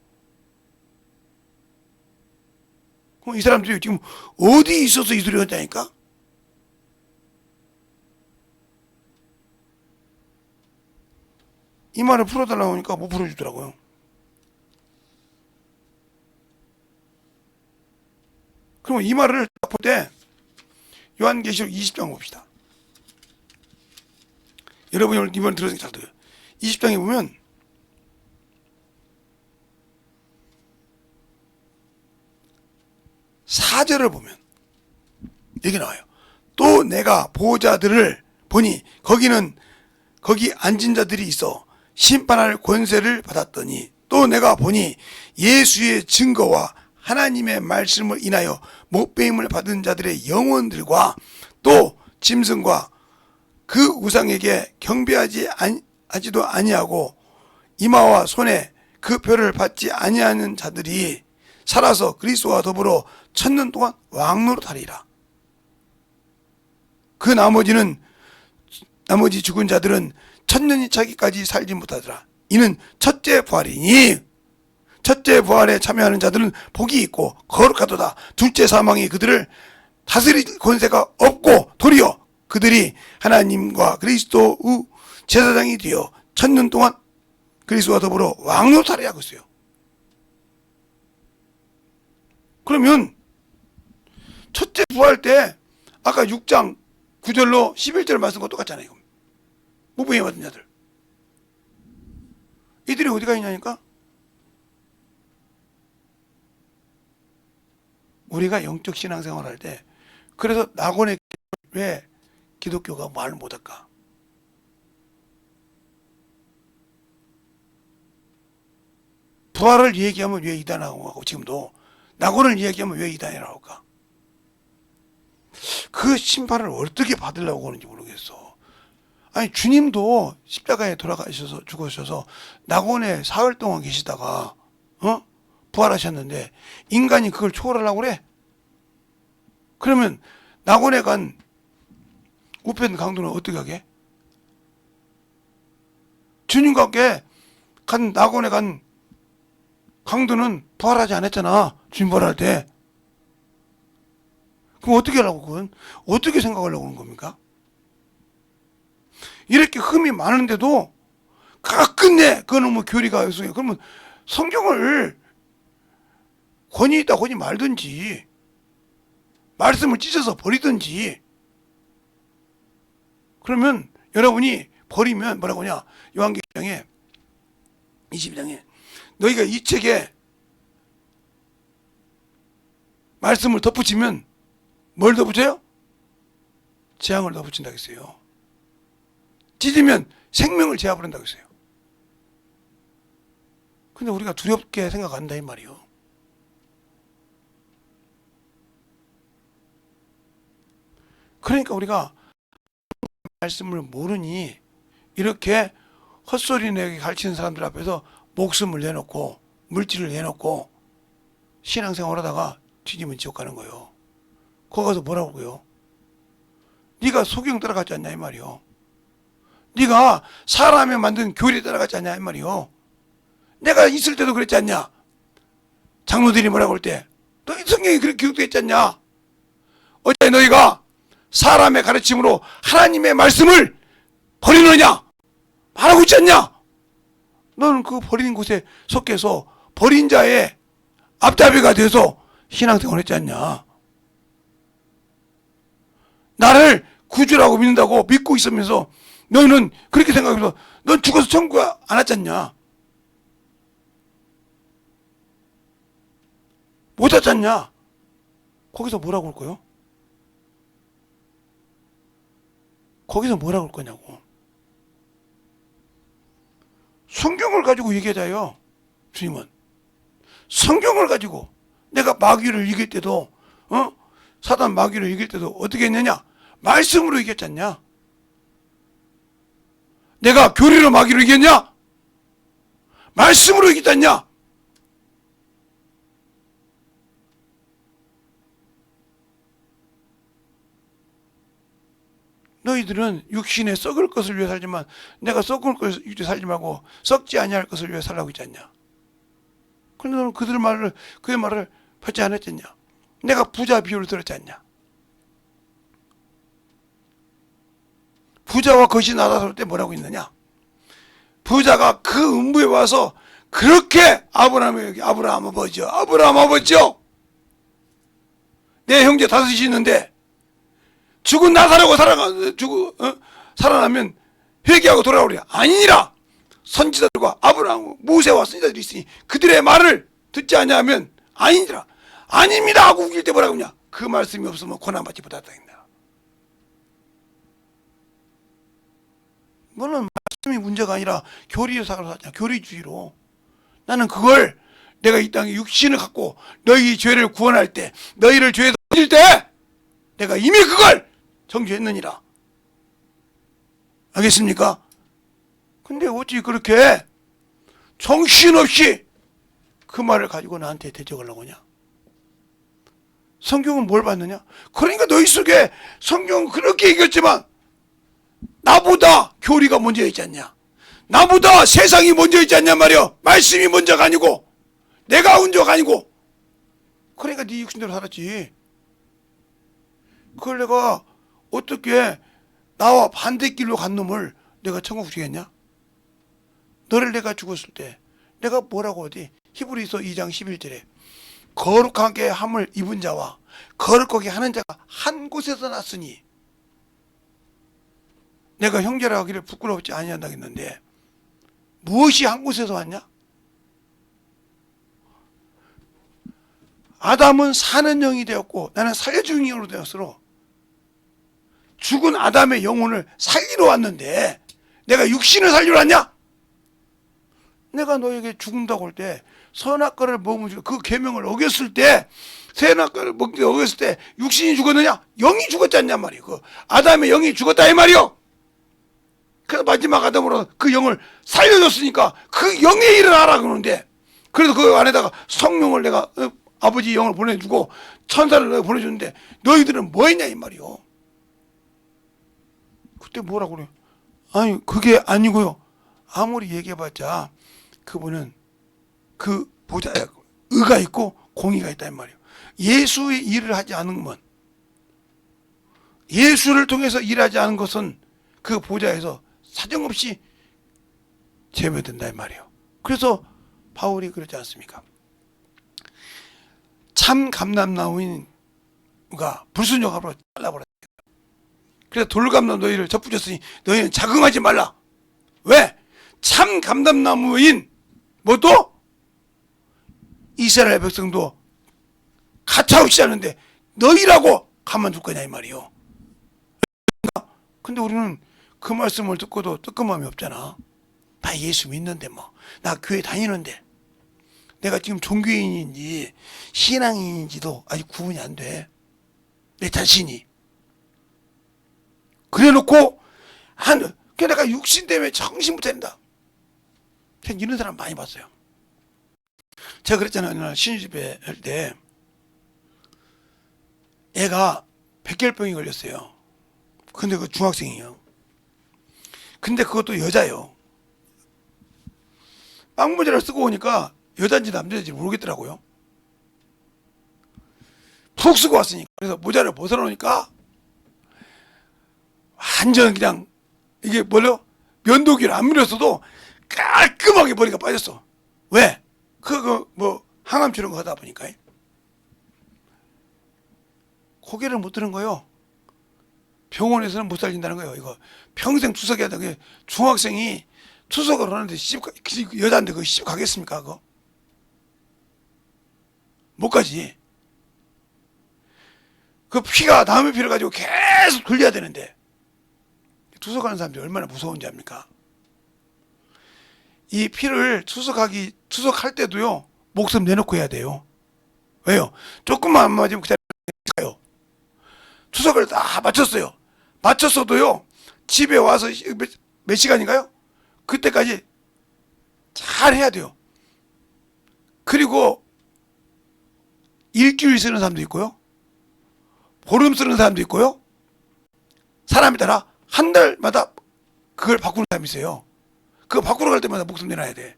그럼 이 사람들이 지금 어디 있어서 이 소리를 한다니까? 이 말을 풀어달라고 하니까 못 풀어주더라고요. 그럼 이 말을 볼 때 요한계시록 20장 봅시다. 여러분이 오늘 이번 들으니까 잘 들어요. 20장에 보면 사절을 보면 여기 나와요. 또 내가 보호자들을 보니 거기 앉은 자들이 있어 심판할 권세를 받았더니 또 내가 보니 예수의 증거와 하나님의 말씀을 인하여 못배임을 받은 자들의 영혼들과 또 짐승과 그 우상에게 경배하지도 아니하고 이마와 손에 그 표를 받지 아니하는 자들이 살아서 그리스도와 더불어 1000년 동안 왕노릇하리라. 그 나머지 죽은 자들은 1000년이 차기까지 살지 못하더라. 이는 첫째 부활이니 첫째 부활에 참여하는 자들은 복이 있고 거룩하도다. 둘째 사망이 그들을 다스릴 권세가 없고 도리어 그들이 하나님과 그리스도의 제사장이 되어 1000년 동안 그리스도와 더불어 왕노릇하리라 하고 있어요. 그러면 첫째 부활 때 아까 6장 9절로 11절 말씀과 똑같잖아요. 무부에 받은 자들 이들이 어디가 있냐니까. 우리가 영적 신앙생활 할 때 그래서 낙원에 왜 기독교가 말을 못할까? 부활을 얘기하면 왜 이단하고 하고 지금도 낙원을 이야기하면 왜 이단이라고 할까? 그 심판을 어떻게 받으려고 하는지 모르겠어. 아니 주님도 십자가에 돌아가셔서 죽으셔서 낙원에 사흘 동안 계시다가 부활하셨는데 인간이 그걸 초월하려고 그래? 그러면 낙원에 간 우편 강도는 어떻게 하게? 주님과 함께 간 낙원에 간 강도는 부활하지 않았잖아. 주님 부활할 때. 그럼 어떻게 하려고 그건? 어떻게 생각하려고 하는 겁니까? 이렇게 흠이 많은데도 끝내 그거는 뭐 교리가 요소해. 그러면 성경을 권위 있다 권위 말든지 말씀을 찢어서 버리든지 그러면 여러분이 버리면 뭐라고 하냐? 요한계시장에 22장에 너희가 이 책에 말씀을 덧붙이면 뭘 덧붙여요? 재앙을 덧붙인다고 했어요. 찢으면 생명을 제압한다고 했어요. 근데 우리가 두렵게 생각한다 이 말이요. 그러니까 우리가 말씀을 모르니 이렇게 헛소리 내게 가르치는 사람들 앞에서 목숨을 내놓고 물질을 내놓고 신앙생활 하다가 뒤집은 지옥 가는 거예요. 거기 가서 뭐라고요? 네가 소경 따라갔지 않냐 이 말이요. 네가 사람이 만든 교리 따라갔지 않냐 이 말이요. 내가 있을 때도 그랬지 않냐. 장로들이 뭐라고 할 때 너 성경이 그렇게 기록되어 있지 않냐. 어째 너희가 사람의 가르침으로 하나님의 말씀을 버리느냐 말하고 있지 않냐. 너는 그 버린 곳에 속해서 버린 자의 앞잡이가 돼서 신앙생활을 했지 않냐. 나를 구주라고 믿는다고 믿고 있으면서 너희는 그렇게 생각해서 넌 죽어서 천국 안 왔지 않냐. 못 왔지 않냐. 거기서 뭐라고 할 거요? 거기서 뭐라고 할 거냐고. 성경을 가지고 얘기하자요. 주님은 성경을 가지고 내가 마귀를 이길 때도 사단 마귀를 이길 때도 어떻게 했느냐? 말씀으로 이겼지 않냐? 내가 교리로 마귀를 이겼냐? 말씀으로 이겼지 않냐? 너희들은 육신에 썩을 것을 위해 살지만 내가 썩을 것을 위해 살지 말고 썩지 아니할 것을 위해 살라고 했지 않냐? 그런데 너는 그들 그의 말을 받지 않았지 않냐? 내가 부자 비유를 들었지 않냐? 부자와 거시 나다설 때 뭐라고 있느냐? 부자가 그 음부에 와서 그렇게 아브라함 아버지요 내 형제 다섯이 있는데 죽은 나사라고 살아나면 회개하고 돌아오리라. 아니니라. 선지자들과 아브라함 모세와 선지자들이 있으니 그들의 말을 듣지 않냐면 아니니라. 아닙니다 하고 우길 때 뭐라고 하냐? 그 말씀이 없으면 고난받지 못하다 했다. 물론 말씀이 문제가 아니라 교리사로 하냐. 교리주의로. 나는 그걸 내가 이 땅에 육신을 갖고 너희 죄를 구원할 때 너희를 죄에서 건질 때 내가 이미 그걸 정죄했느니라. 알겠습니까? 근데 어찌 그렇게 정신없이 그 말을 가지고 나한테 대적하려고 하냐? 성경은 뭘 봤느냐? 그러니까 너희 속에 성경은 그렇게 얘기했지만 나보다 교리가 먼저 있지 않냐? 나보다 세상이 먼저 있지 않냐 말이야. 말씀이 먼저가 아니고 내가 먼저가 아니고. 그러니까 네 육신대로 살았지. 그걸 내가 어떻게 나와 반대길로 간 놈을 내가 천국 주겠냐? 너를 내가 죽었을 때 내가 뭐라고 하지? 히브리서 2장 11절에 거룩하게 함을 입은 자와 거룩하게 하는 자가 한 곳에서 났으니 내가 형제라 하기를 부끄럽지 아니한다 했는데 무엇이 한 곳에서 왔냐? 아담은 사는 영이 되었고 나는 살려주는 영으로 되었으로 죽은 아담의 영혼을 살리러 왔는데 내가 육신을 살리러 왔냐? 내가 너에게 죽는다고 할 때 선악과를 먹으면 죽어. 그 계명을 어겼을 때, 선악과를 먹기 어겼을 때 육신이 죽었느냐? 영이 죽었지 않냐 말이에요. 그 아담의 영이 죽었다 이 말이요. 그래서 마지막 아담으로 그 영을 살려줬으니까 그 영에 일어나라 그러는데, 그래서 그 안에다가 성령을 내가 아버지 영을 보내주고 천사를 내가 보내주는데 너희들은 뭐 했냐 이 말이요. 그때 뭐라고 그래요? 아니 그게 아니고요. 아무리 얘기해봤자 그분은 그 보좌에 의가 있고 공의가 있다 이 말이에요. 예수의 일을 하지 않은 건, 예수를 통해서 일하지 않은 것은 그 보좌에서 사정없이 제외된다 이 말이에요. 그래서 바울이 그러지 않습니까? 참 감람나무인가 불순종함으로 잘라버렸다. 그래서 돌감람 너희를 접붙였으니 너희는 자긍하지 말라. 왜? 참 감람나무인 뭐도 이스라엘 백성도 가차없이 하는데 너희라고 가만둘 거냐 이 말이요. 근데 우리는 그 말씀을 듣고도 뜨끔함이 없잖아. 나 예수 믿는데 뭐, 나 교회 다니는데, 내가 지금 종교인인지 신앙인인지도 아직 구분이 안 돼. 내 자신이. 그래 놓고 그냥 내가 육신 때문에 정신 못 차린다. 이런 사람 많이 봤어요. 제가 그랬잖아요. 어느 날 신주집회 할 때 애가 백혈병이 걸렸어요. 근데 그 중학생이에요. 근데 그것도 여자예요. 빵모자를 쓰고 오니까 여자인지 남자인지 모르겠더라고요. 푹 쓰고 왔으니까. 그래서 모자를 벗어놓으니까 완전 그냥 이게 뭘요? 면도기를 안 밀었어도 깔끔하게 머리가 빠졌어. 왜? 그거 뭐 항암 치료 하다 보니까 고개를 못 드는 거예요. 병원에서는 못 살린다는 거예요. 이거 평생 투석해야 돼. 중학생이 투석을 하는데 여자인데 그 시집 가겠습니까? 그거 못 가지. 그 피가 남의 피를 가지고 계속 돌려야 되는데, 투석하는 사람들이 얼마나 무서운지 압니까? 이 피를 투석할 때도요, 목숨 내놓고 해야 돼요. 왜요? 조금만 안 맞으면 그냥 가요. 투석을 다 마쳤어요. 마쳤어도요, 집에 와서 몇 시간인가요? 그때까지 잘 해야 돼요. 그리고 일주일 쓰는 사람도 있고요, 보름 쓰는 사람도 있고요, 사람에 따라 한 달마다 그걸 바꾸는 사람이 있어요. 그거 바꾸러 갈 때마다 목숨 내놔야 돼.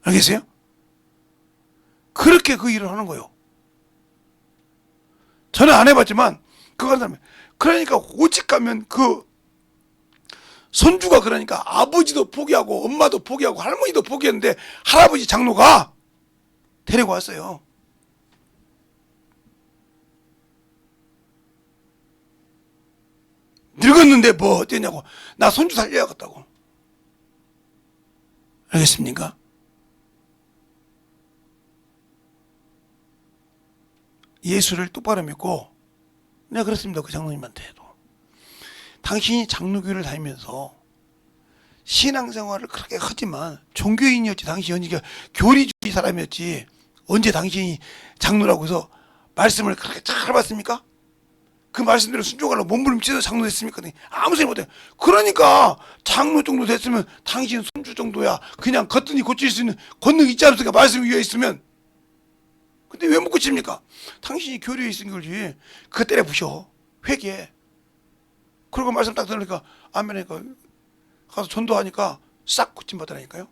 알겠어요? 그렇게 그 일을 하는 거예요. 저는 안 해봤지만 그거 하는 사람이. 그러니까 오직 가면 그 손주가, 그러니까 아버지도 포기하고 엄마도 포기하고 할머니도 포기했는데 할아버지 장로가 데리고 왔어요. 늙었는데 뭐 어땠냐고. 나 손주 살려야겠다고. 알겠습니까? 예수를 똑바로 믿고, 내가 그랬습니다. 그 장로님한테도. 당신이 장로교를 다니면서 신앙생활을 그렇게 하지만 종교인이었지. 당신이 언제 교리주의 사람이었지. 언제 당신이 장로라고 해서 말씀을 그렇게 잘 봤습니까? 그 말씀대로 순종하려고 몸부림쳐서 장로 됐습니까? 아무 소리 못해. 그러니까 장로 정도 됐으면 당신 손주 정도야. 그냥 걷더니 고칠 수 있는 권능이 있지 않습니까? 말씀 위에 있으면. 근데 왜 못 고칩니까? 당신이 교리에 있은 거지. 그거 때려 부셔. 회개. 그리고 말씀 딱 들으니까 아멘하니까 가서 전도하니까 싹 고침받으라니까요.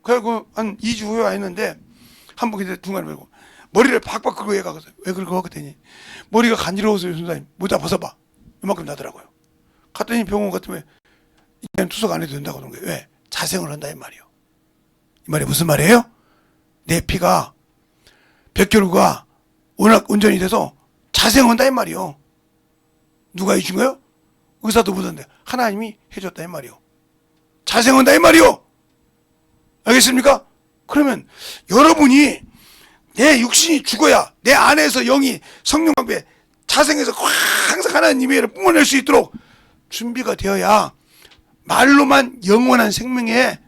그래갖고 한 2주 후에 와 있는데 한 번 그때 중간에 말고 머리를 박박 긁고 얘가 왜 그러고 갔더니 머리가 간지러워서 선생님 모자 벗어봐. 이만큼 나더라고요. 갔더니 병원 같으면 이제는 투석 안 해도 된다고 그런 거예요. 왜? 자생을 한다 이 말이요. 이 말이 무슨 말이에요? 내 피가 백혈구가 워낙 온전히 돼서 자생한다 이 말이요. 누가 해준 거요? 의사도 못한데 하나님이 해줬다 이 말이요. 자생한다 이 말이요. 알겠습니까? 그러면 여러분이 내 육신이 죽어야 내 안에서 영이 성령 앞에 자생해서 항상 하나님의 일을 뿜어낼 수 있도록 준비가 되어야 말로만 영원한 생명에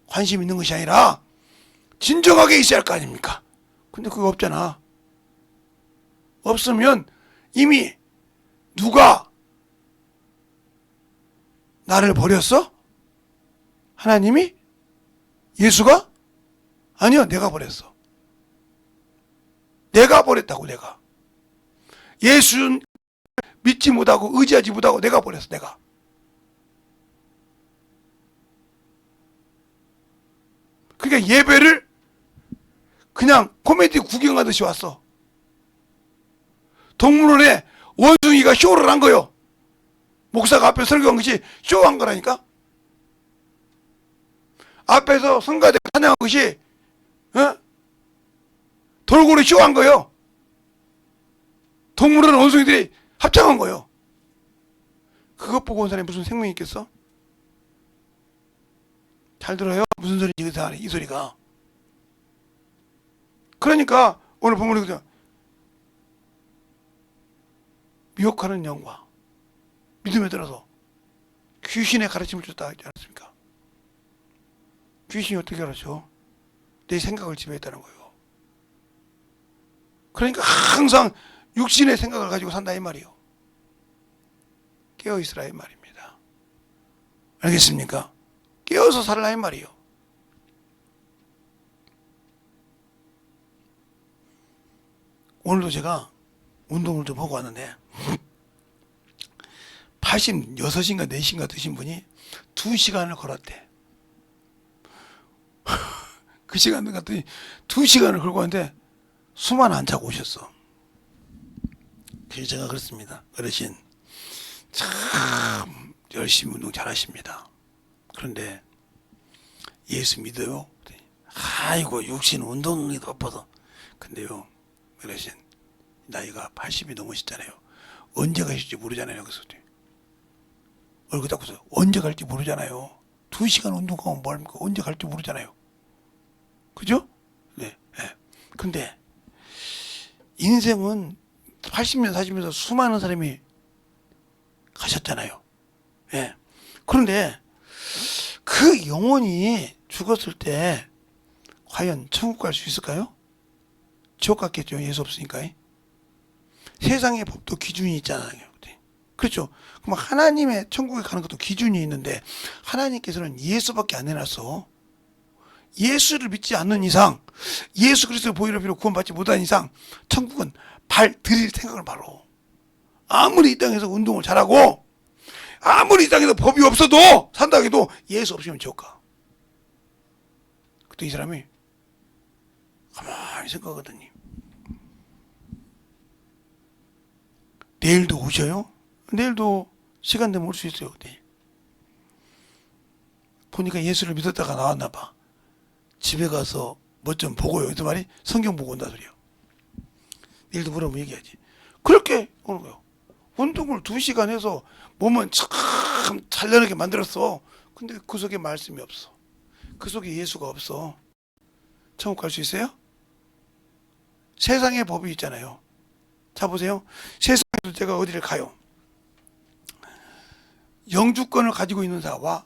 관심 있는 것이 아니라 진정하게 있어야 할 거 아닙니까? 근데 그거 없잖아. 없으면 이미 누가 나를 버렸어? 하나님이? 예수가? 아니요, 내가 버렸어. 내가 버렸다고. 내가 예수 믿지 못하고 의지하지 못하고 내가 버렸어. 내가. 그러니까 예배를 그냥 코미디 구경하듯이 왔어. 동물원에 원숭이가 쇼를 한 거요. 목사가 앞에 설교한 것이 쇼한 거라니까. 앞에서 성가대 찬양한 것이 돌고래 쇼한 거요. 동물원 원숭이들이 합창한 거요. 그것 보고 온 사람이 무슨 생명이 있겠어? 잘 들어요? 무슨 소리인지 이 소리가. 그러니까 오늘 본문에 그죠? 미혹하는 영과 믿음에 들어서 귀신의 가르침을 줬다 하지 않았습니까? 귀신이 어떻게 가르쳐? 내 생각을 지배했다는 거예요. 그러니까 항상 육신의 생각을 가지고 산다 이 말이요. 깨어있으라 이 말입니다. 알겠습니까? 깨어서 살라 이 말이요. 오늘도 제가 운동을 좀 하고 왔는데 86인가 4인가 드신 분이 2시간을 걸었대. 그 시간 갔더니 2시간을 걸고 왔는데 수만 안 차고 오셨어. 그래서 제가 그렇습니다. 어르신 참 열심히 운동 잘하십니다. 그런데 예수 믿어요? 아이고 육신 운동이 바빠서. 근데요 어르신 나이가 80이 넘으시잖아요. 언제 가실지 모르잖아요. 그래서 얼굴 닦고서 언제 갈지 모르잖아요. 2시간 운동하면 뭐합니까? 언제 갈지 모르잖아요. 그죠? 네. 네. 근데 인생은 80년 사시면서 수많은 사람이 가셨잖아요. 예. 네. 그런데 그 영혼이 죽었을 때 과연 천국 갈 수 있을까요? 지옥 갔겠죠. 예수 없으니까. 세상의 법도 기준이 있잖아요. 그렇죠. 그럼 하나님의 천국에 가는 것도 기준이 있는데 하나님께서는 예수밖에 안 내놨어. 예수를 믿지 않는 이상, 예수 그리스도의 보혈의 피로 구원받지 못한 이상 천국은 발 들일 생각을 바로. 아무리 이 땅에서 운동을 잘하고 아무리 이 땅에서 법이 없어도 산다 해도 예수 없으면 지옥 가. 그때 이 사람이 가만히 생각하더니 내일도 오셔요? 내일도 시간 되면 올 수 있어요. 네. 보니까 예수를 믿었다가 나왔나 봐. 집에 가서 뭐 좀 보고요. 이 말이 성경 보고 온다 소리요. 내일도 보라고 얘기하지. 그렇게 오는 거예요. 운동을 2시간 해서 몸은 참 찬란하게 만들었어. 근데 그 속에 말씀이 없어. 그 속에 예수가 없어. 천국 갈 수 있어요? 세상의 법이 있잖아요. 자 보세요. 세상에도 제가 어디를 가요. 영주권을 가지고 있는 자와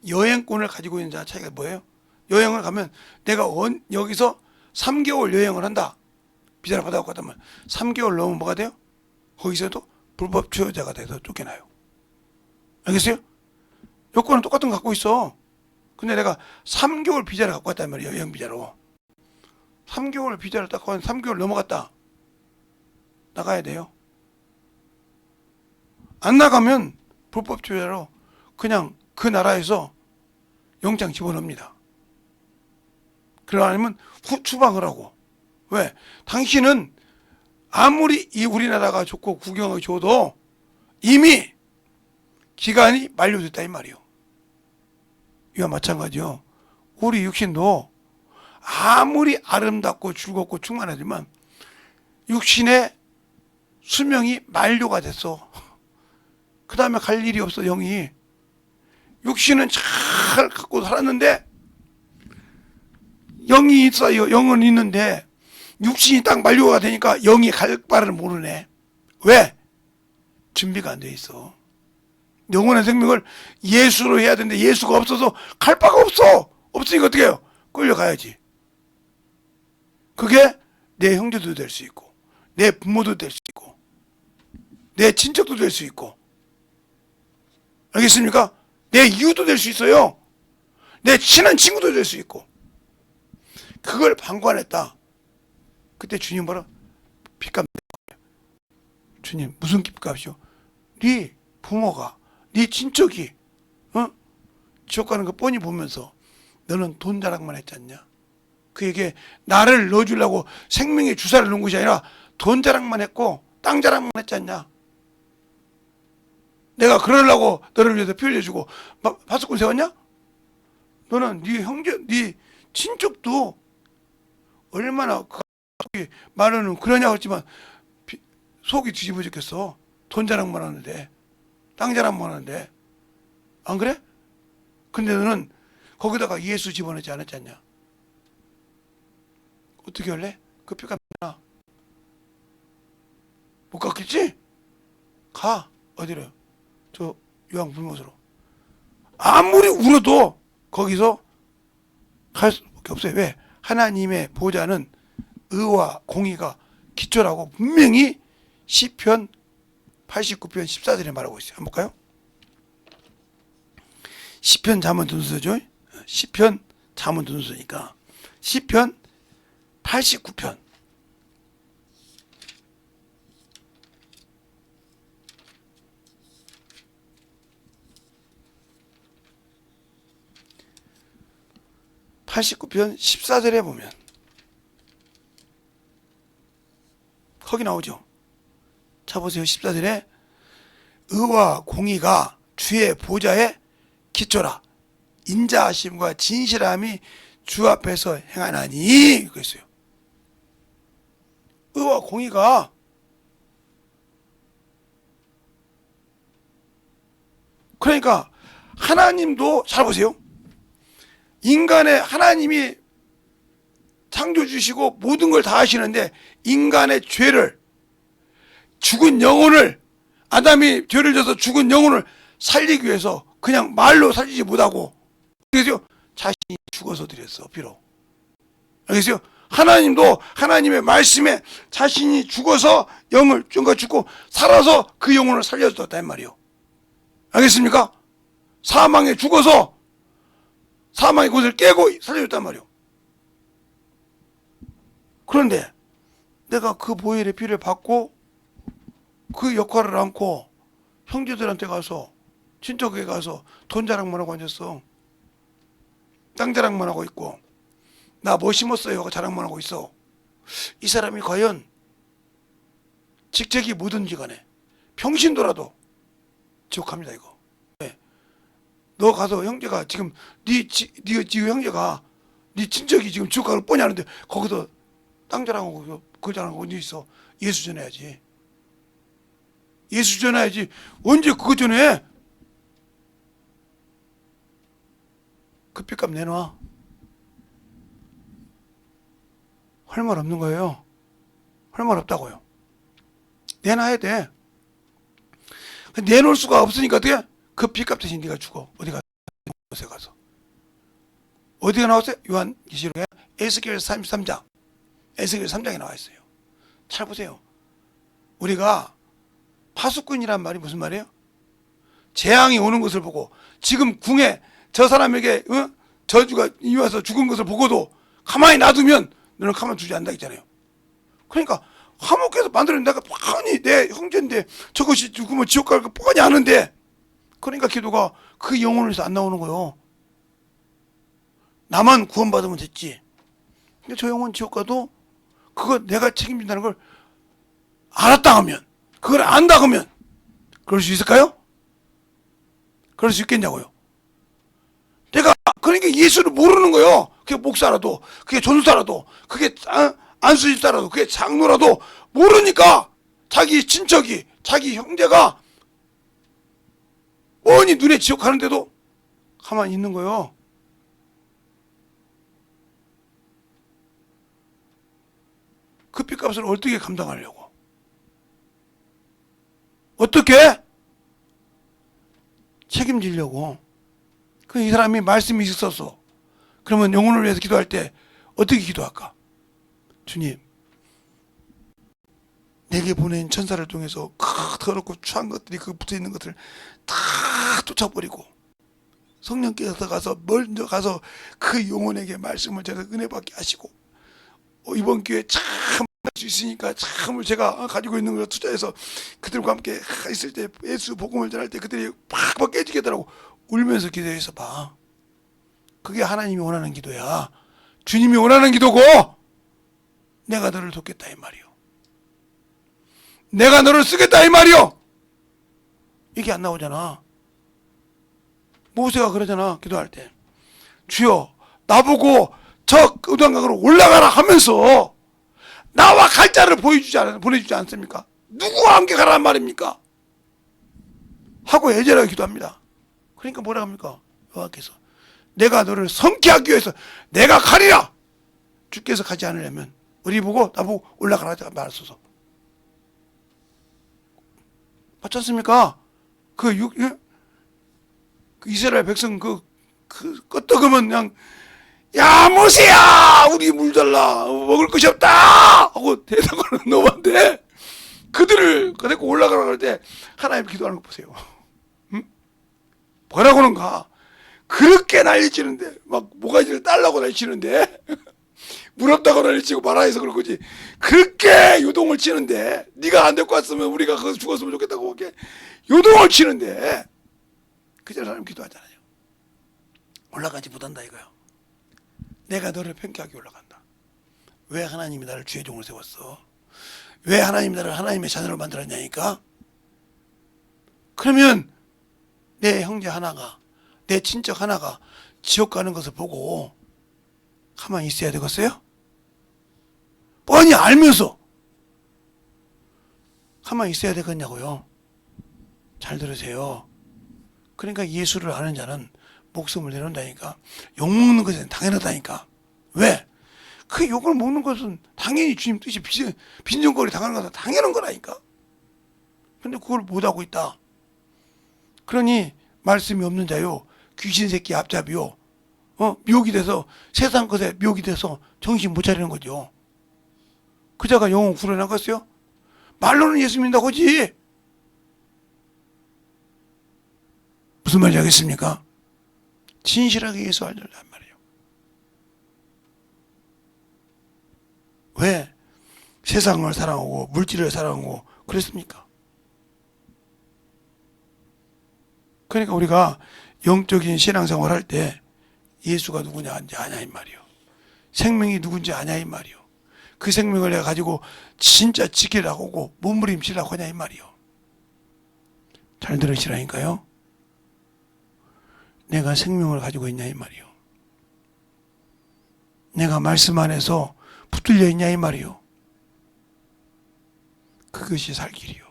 여행권을 가지고 있는 자 차이가 뭐예요? 여행을 가면 내가 여기서 3개월 여행을 한다. 비자를 받아갖고 갔다면 3개월 넘으면 뭐가 돼요? 거기서도 불법 주요자가 돼서 쫓겨나요. 알겠어요? 여권은 똑같은 거 갖고 있어. 근데 내가 3개월 비자를 갖고 갔단 말이에요. 여행 비자로. 3개월 비자를 딱 갖고 3개월 넘어갔다. 나가야 돼요. 안 나가면 불법 주요자로 그냥 그 나라에서 영장 집어넣습니다. 그러고 아니면 추방을 하고. 왜? 당신은 아무리 이 우리나라가 좋고 구경이 좋아도 이미 기간이 만료됐다 이 말이요. 이와 마찬가지요. 우리 육신도 아무리 아름답고 즐겁고 충만하지만 육신의 수명이 만료가 됐어. 그 다음에 갈 일이 없어. 영이. 육신은 잘 갖고 살았는데 영이 있어요. 영은 있는데 육신이 딱 만료가 되니까 영이 갈 바를 모르네. 왜? 준비가 안 돼 있어. 영원한 생명을 예수로 해야 되는데 예수가 없어서 갈 바가 없어. 없으니까 어떻게 해요? 끌려가야지. 그게 내 형제도 될 수 있고 내 부모도 될 수 있고 내 친척도 될 수 있고, 알겠습니까? 내 이웃도 될 수 있어요. 내 친한 친구도 될 수 있고. 그걸 방관했다. 그때 주님 뭐라? 빚값 내라. 주님 무슨 빚값이요? 네 부모가, 네 친척이 지옥 가는 거 뻔히 보면서 너는 돈 자랑만 했지 않냐? 그에게 나를 넣어주려고 생명의 주사를 놓은 것이 아니라 돈 자랑만 했고 땅 자랑만 했지 않냐? 내가 그러려고 너를 위해서 피 흘려주고 파수꾼 세웠냐? 너는 네 형제, 네 친척도 얼마나 그 속이 말하는 그러냐고 했지만 속이 뒤집어졌겠어. 돈 자랑만 하는데, 땅 자랑만 하는데, 안 그래? 근데 너는 거기다가 예수 집어넣지 않았지 않냐? 어떻게 할래? 그 뼈가 나. 못 갔겠지? 가. 어디로? 저 요양불못으로. 아무리 울어도 거기서 갈 수밖에 없어요. 왜? 하나님의 보좌는 의와 공의가 기초라고 분명히 시편 89편 14절에 말하고 있어요. 한번 볼까요? 시편 자문 tun수죠. 시편 자문 tun수니까 시편 89편 89편 14절에 보면 거기 나오죠. 자 보세요. 14절에 의와 공의가 주의 보좌에 기초라. 인자하심과 진실함이 주 앞에서 행하나니 그랬어요. 의와 공의가 그러니까 하나님도 잘 보세요. 인간의 하나님이 창조 주시고 모든 걸 다 하시는데 인간의 죄를 죽은 영혼을 아담이 죄를 져서 죽은 영혼을 살리기 위해서 그냥 말로 살리지 못하고 그래서 자신이 죽어서 드렸어. 비록 알겠어요? 하나님도 하나님의 말씀에 자신이 죽어서 영을 쫑가 죽고 살아서 그 영혼을 살려줬다 이 말이요. 알겠습니까? 사망에 죽어서 사망의 곳을 깨고 살려줬단 말이요. 그런데 내가 그 보혈의 피를 받고 그 역할을 안고 형제들한테 가서 친척에게 가서 돈 자랑만 하고 앉았어. 땅 자랑만 하고 있고 나 뭐 심었어요 자랑만 하고 있어. 이 사람이 과연 직책이 뭐든지 간에 평신도라도 지옥 갑니다 이거. 네. 너 가서 형제가 지금 네 형제가 네 친척이 지금 지옥 가는 걸 뻔히 아는데 거기서 땅 자랑하고 그 자랑하고 언제 있어. 예수 전해야지. 예수 전해야지. 언제 그거 전해. 그 빚값 내놔. 할 말 없는 거예요. 할 말 없다고요. 내놔야 돼. 내놓을 수가 없으니까 어떻게? 그 빚값 대신 네가 죽어. 어디 가서 곳에 가서. 어디가 나왔어요? 요한계시록에 에스겔 33장. 에스겔 3장에 나와 있어요. 잘 보세요. 우리가 파수꾼이란 말이 무슨 말이에요? 재앙이 오는 것을 보고 지금 궁에 저 사람에게 저주가 이와서 죽은 것을 보고도 가만히 놔두면 너는 가만 두지 않는다 했잖아요. 그러니까 화목해서 만들어낸 내가 뻔히 내 형제인데 저것이 죽으면 지옥 갈 거 뻔히 아는데 그러니까 기도가 그 영혼에서 안 나오는 거예요. 나만 구원받으면 됐지. 근데 저 영혼 지옥 가도 그거 내가 책임진다는 걸 알았다 하면 그걸 안다 하면 그럴 수 있을까요? 그럴 수 있겠냐고요. 내가 그러니까 예수를 모르는 거예요. 그게 목사라도 그게 전사라도 그게 안수집사라도 그게 장로라도 모르니까 자기 친척이 자기 형제가 뻔히 눈에 지옥 가는데도 가만히 있는 거예요. 그 빚값을 어떻게 감당하려고? 어떻게? 책임지려고. 그 이 사람이 말씀이 있었어. 그러면 영혼을 위해서 기도할 때 어떻게 기도할까? 주님, 내게 보낸 천사를 통해서 더럽고 추한 것들이 그 붙어있는 것들을 다 쫓아버리고 성령께서 가서 먼저 가서 그 영혼에게 말씀을 전해 은혜 받게 하시고 이번 기회에 참 할 수 있으니까 참을 제가 가지고 있는 걸 투자해서 그들과 함께 있을 때 예수 복음을 전할 때 그들이 팍팍 깨지겠더라고. 울면서 기도해서 봐. 그게 하나님이 원하는 기도야. 주님이 원하는 기도고 내가 너를 돕겠다 이 말이요. 내가 너를 쓰겠다 이 말이요. 이게 안 나오잖아. 모세가 그러잖아. 기도할 때 주여 나보고 저 요단강으로 올라가라 하면서 나와 갈 자를 보내주지 않습니까? 누구와 함께 가라는 말입니까? 하고 애절하게 기도합니다. 그러니까 뭐라 합니까? 여호와께서 내가 너를 성케하기 위해서 내가 가리라. 주께서 가지 않으려면 우리 보고 나보고 올라가라 말하소서. 맞지 않습니까? 그 이스라엘 백성 끄떡으면 그냥 야 모세야 우리 물 달라 먹을 것이 없다 하고 대답하는 놈한테 그들을 데리고 올라가라 그럴 때 하나님 기도하는 거 보세요. 응? 뭐라고는가? 그렇게 난리치는데 막 모가지를 딸라고 난리치는데 물 없다고 난리치고 말아해서 그런 거지. 그렇게 요동을 치는데 네가 안 데리고 왔으면 우리가 거기서 죽었으면 좋겠다고 그렇게 요동을 치는데 그저 사람 기도하잖아요. 올라가지 못한다 이거요. 내가 너를 평가하게 올라간다. 왜 하나님이 나를 주의 종으로 세웠어? 왜 하나님이 나를 하나님의 자녀로 만들었냐니까? 그러면 내 형제 하나가 내 친척 하나가 지옥 가는 것을 보고 가만히 있어야 되겠어요? 뻔히 알면서 가만히 있어야 되겠냐고요? 잘 들으세요. 그러니까 예수를 아는 자는 목숨을 내놓는다니까. 욕 먹는 것은 당연하다니까. 왜? 그 욕을 먹는 것은 당연히 주님 뜻이 빈정거리 당하는 것은 당연한 거라니까. 근데 그걸 못하고 있다. 그러니 말씀이 없는 자요 귀신 새끼 앞잡이요 미혹이 돼서 세상 것에 미혹이 돼서 정신 못 차리는 거죠. 그 자가 영혼 구원하겠어요? 말로는 예수 믿는다고 하지. 무슨 말인지 알겠습니까? 진실하게 예수 알려란 말이에요. 왜 세상을 사랑하고 물질을 사랑하고 그랬습니까? 그러니까 우리가 영적인 신앙생활 할 때 예수가 누구냐 아냐 이 말이요. 생명이 누군지 아냐 이 말이요. 그 생명을 내가 가지고 진짜 지키려고 하고 몸부림치려고 하냐 이 말이요. 잘 들으시라니까요. 내가 생명을 가지고 있냐 이 말이요. 내가 말씀 안에서 붙들려 있냐 이 말이요. 그것이 살 길이요.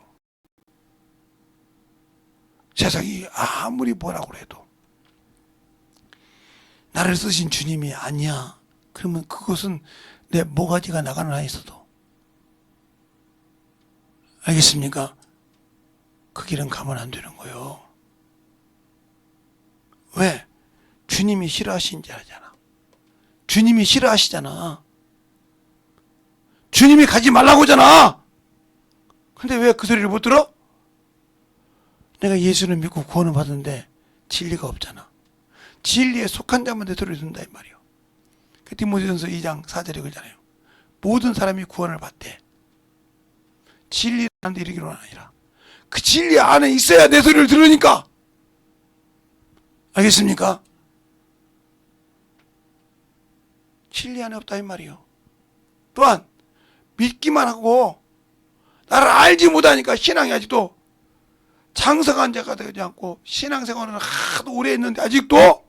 세상이 아무리 뭐라고 해도 나를 쓰신 주님이 아니야. 그러면 그것은 내 모가지가 나가는 한 있어도 알겠습니까? 그 길은 가면 안 되는 거예요. 왜? 주님이 싫어하신지 알잖아. 주님이 싫어하시잖아. 주님이 가지 말라고 하잖아. 근데 왜 그 소리를 못 들어? 내가 예수를 믿고 구원을 받았는데 진리가 없잖아. 진리에 속한 자만 내 소리를 듣는다 이 말이요. 그 디모데전서 2장 4절에 그러잖아요. 모든 사람이 구원을 받대. 진리 안에 이르기로는 아니라 그 진리 안에 있어야 내 소리를 들으니까. 알겠습니까? 진리 안에 없다 이 말이요. 또한 믿기만 하고 나를 알지 못하니까 신앙이 아직도 장성한 자가 되지 않고 신앙생활은 하도 오래 했는데 아직도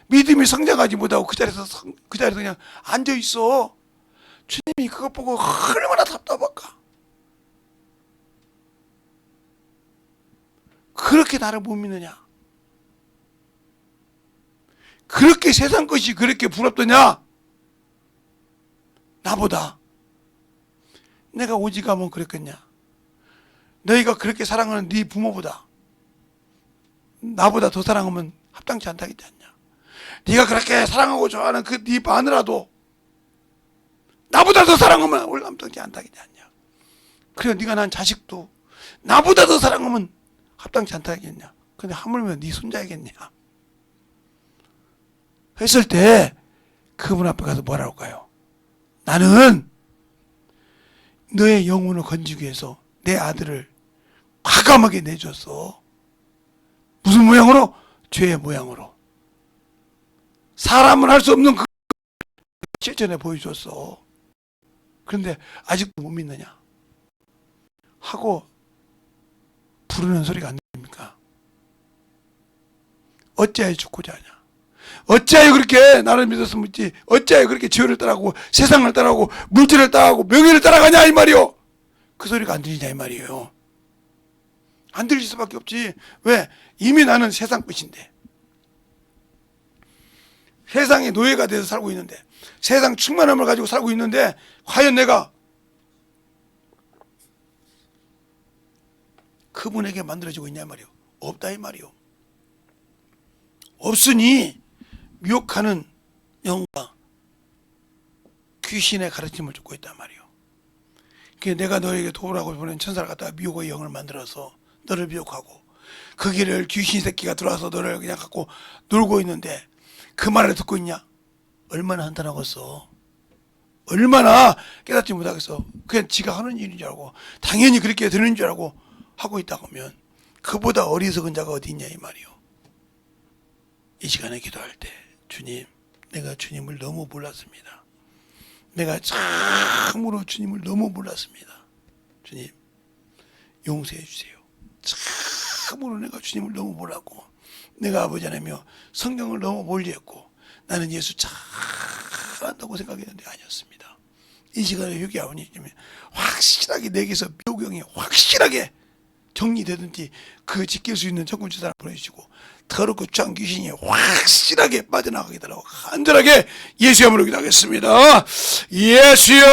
믿음이 성장하지 못하고 그 자리에서 그냥 앉아 있어. 주님이 그것 보고 얼마나 답답할까. 그렇게 나를 못 믿느냐? 그렇게 세상 것이 그렇게 부럽더냐? 나보다 내가 오직하면 그랬겠냐? 너희가 그렇게 사랑하는 네 부모보다 나보다 더 사랑하면 합당치 않다겠지 않냐. 네가 그렇게 사랑하고 좋아하는 그 네 마누라도 나보다 더 사랑하면 원래 합당치 않다겠지 않냐. 그래 네가 난 자식도 나보다 더 사랑하면 합당치 않다겠냐. 근데 하물며 네 손자이겠냐. 했을 때 그분 앞에 가서 뭐라고 할까요? 나는 너의 영혼을 건지기 위해서 내 아들을 과감하게 내줬어. 무슨 모양으로? 죄의 모양으로. 사람은 할 수 없는 그 실전에 보여줬어. 그런데 아직도 못 믿느냐 하고 부르는 소리가 안 들립니까? 어찌하여 죽고자 하냐. 어찌하여 그렇게 나를 믿었으면 있지. 어찌하여 그렇게 지혜를 따라가고 세상을 따라가고 물질을 따라가고 명예를 따라가냐 이 말이요. 그 소리가 안 들리냐 이 말이에요. 안 들릴 수밖에 없지. 왜? 이미 나는 세상 끝인데, 세상의 노예가 돼서 살고 있는데, 세상 충만함을 가지고 살고 있는데, 과연 내가 그분에게 만들어지고 있냐 이 말이요. 없다 이 말이요. 없으니 미혹하는 영과 귀신의 가르침을 듣고 있단 말이요. 내가 너에게 도우라고 보낸 천사를 갖다가 미혹의 영을 만들어서 너를 미혹하고 그 길을 귀신 새끼가 들어와서 너를 그냥 갖고 놀고 있는데 그 말을 듣고 있냐? 얼마나 한탄하겠어. 얼마나 깨닫지 못하겠어. 그냥 지가 하는 일인 줄 알고 당연히 그렇게 되는 줄 알고 하고 있다고 하면 그보다 어리석은 자가 어디 있냐 이 말이요. 이 시간에 기도할 때 주님, 내가 주님을 너무 몰랐습니다. 내가 참으로 주님을 너무 몰랐습니다. 주님 용서해 주세요. 참으로 내가 주님을 너무 몰랐고 내가 아버지 하나님이여 성경을 너무 멀리했고 나는 예수 잘한다고 생각했는데 아니었습니다. 이 시간에 회개하오니 확실하게 내게서 미혹영이 확실하게 정리되든지 그 지킬 수 있는 천군주사를 보내주시고 더럽고 추한 귀신이 확실하게 빠져나가게 달라고 간절하게 예수의 이름으로 기도하겠습니다. 예수여!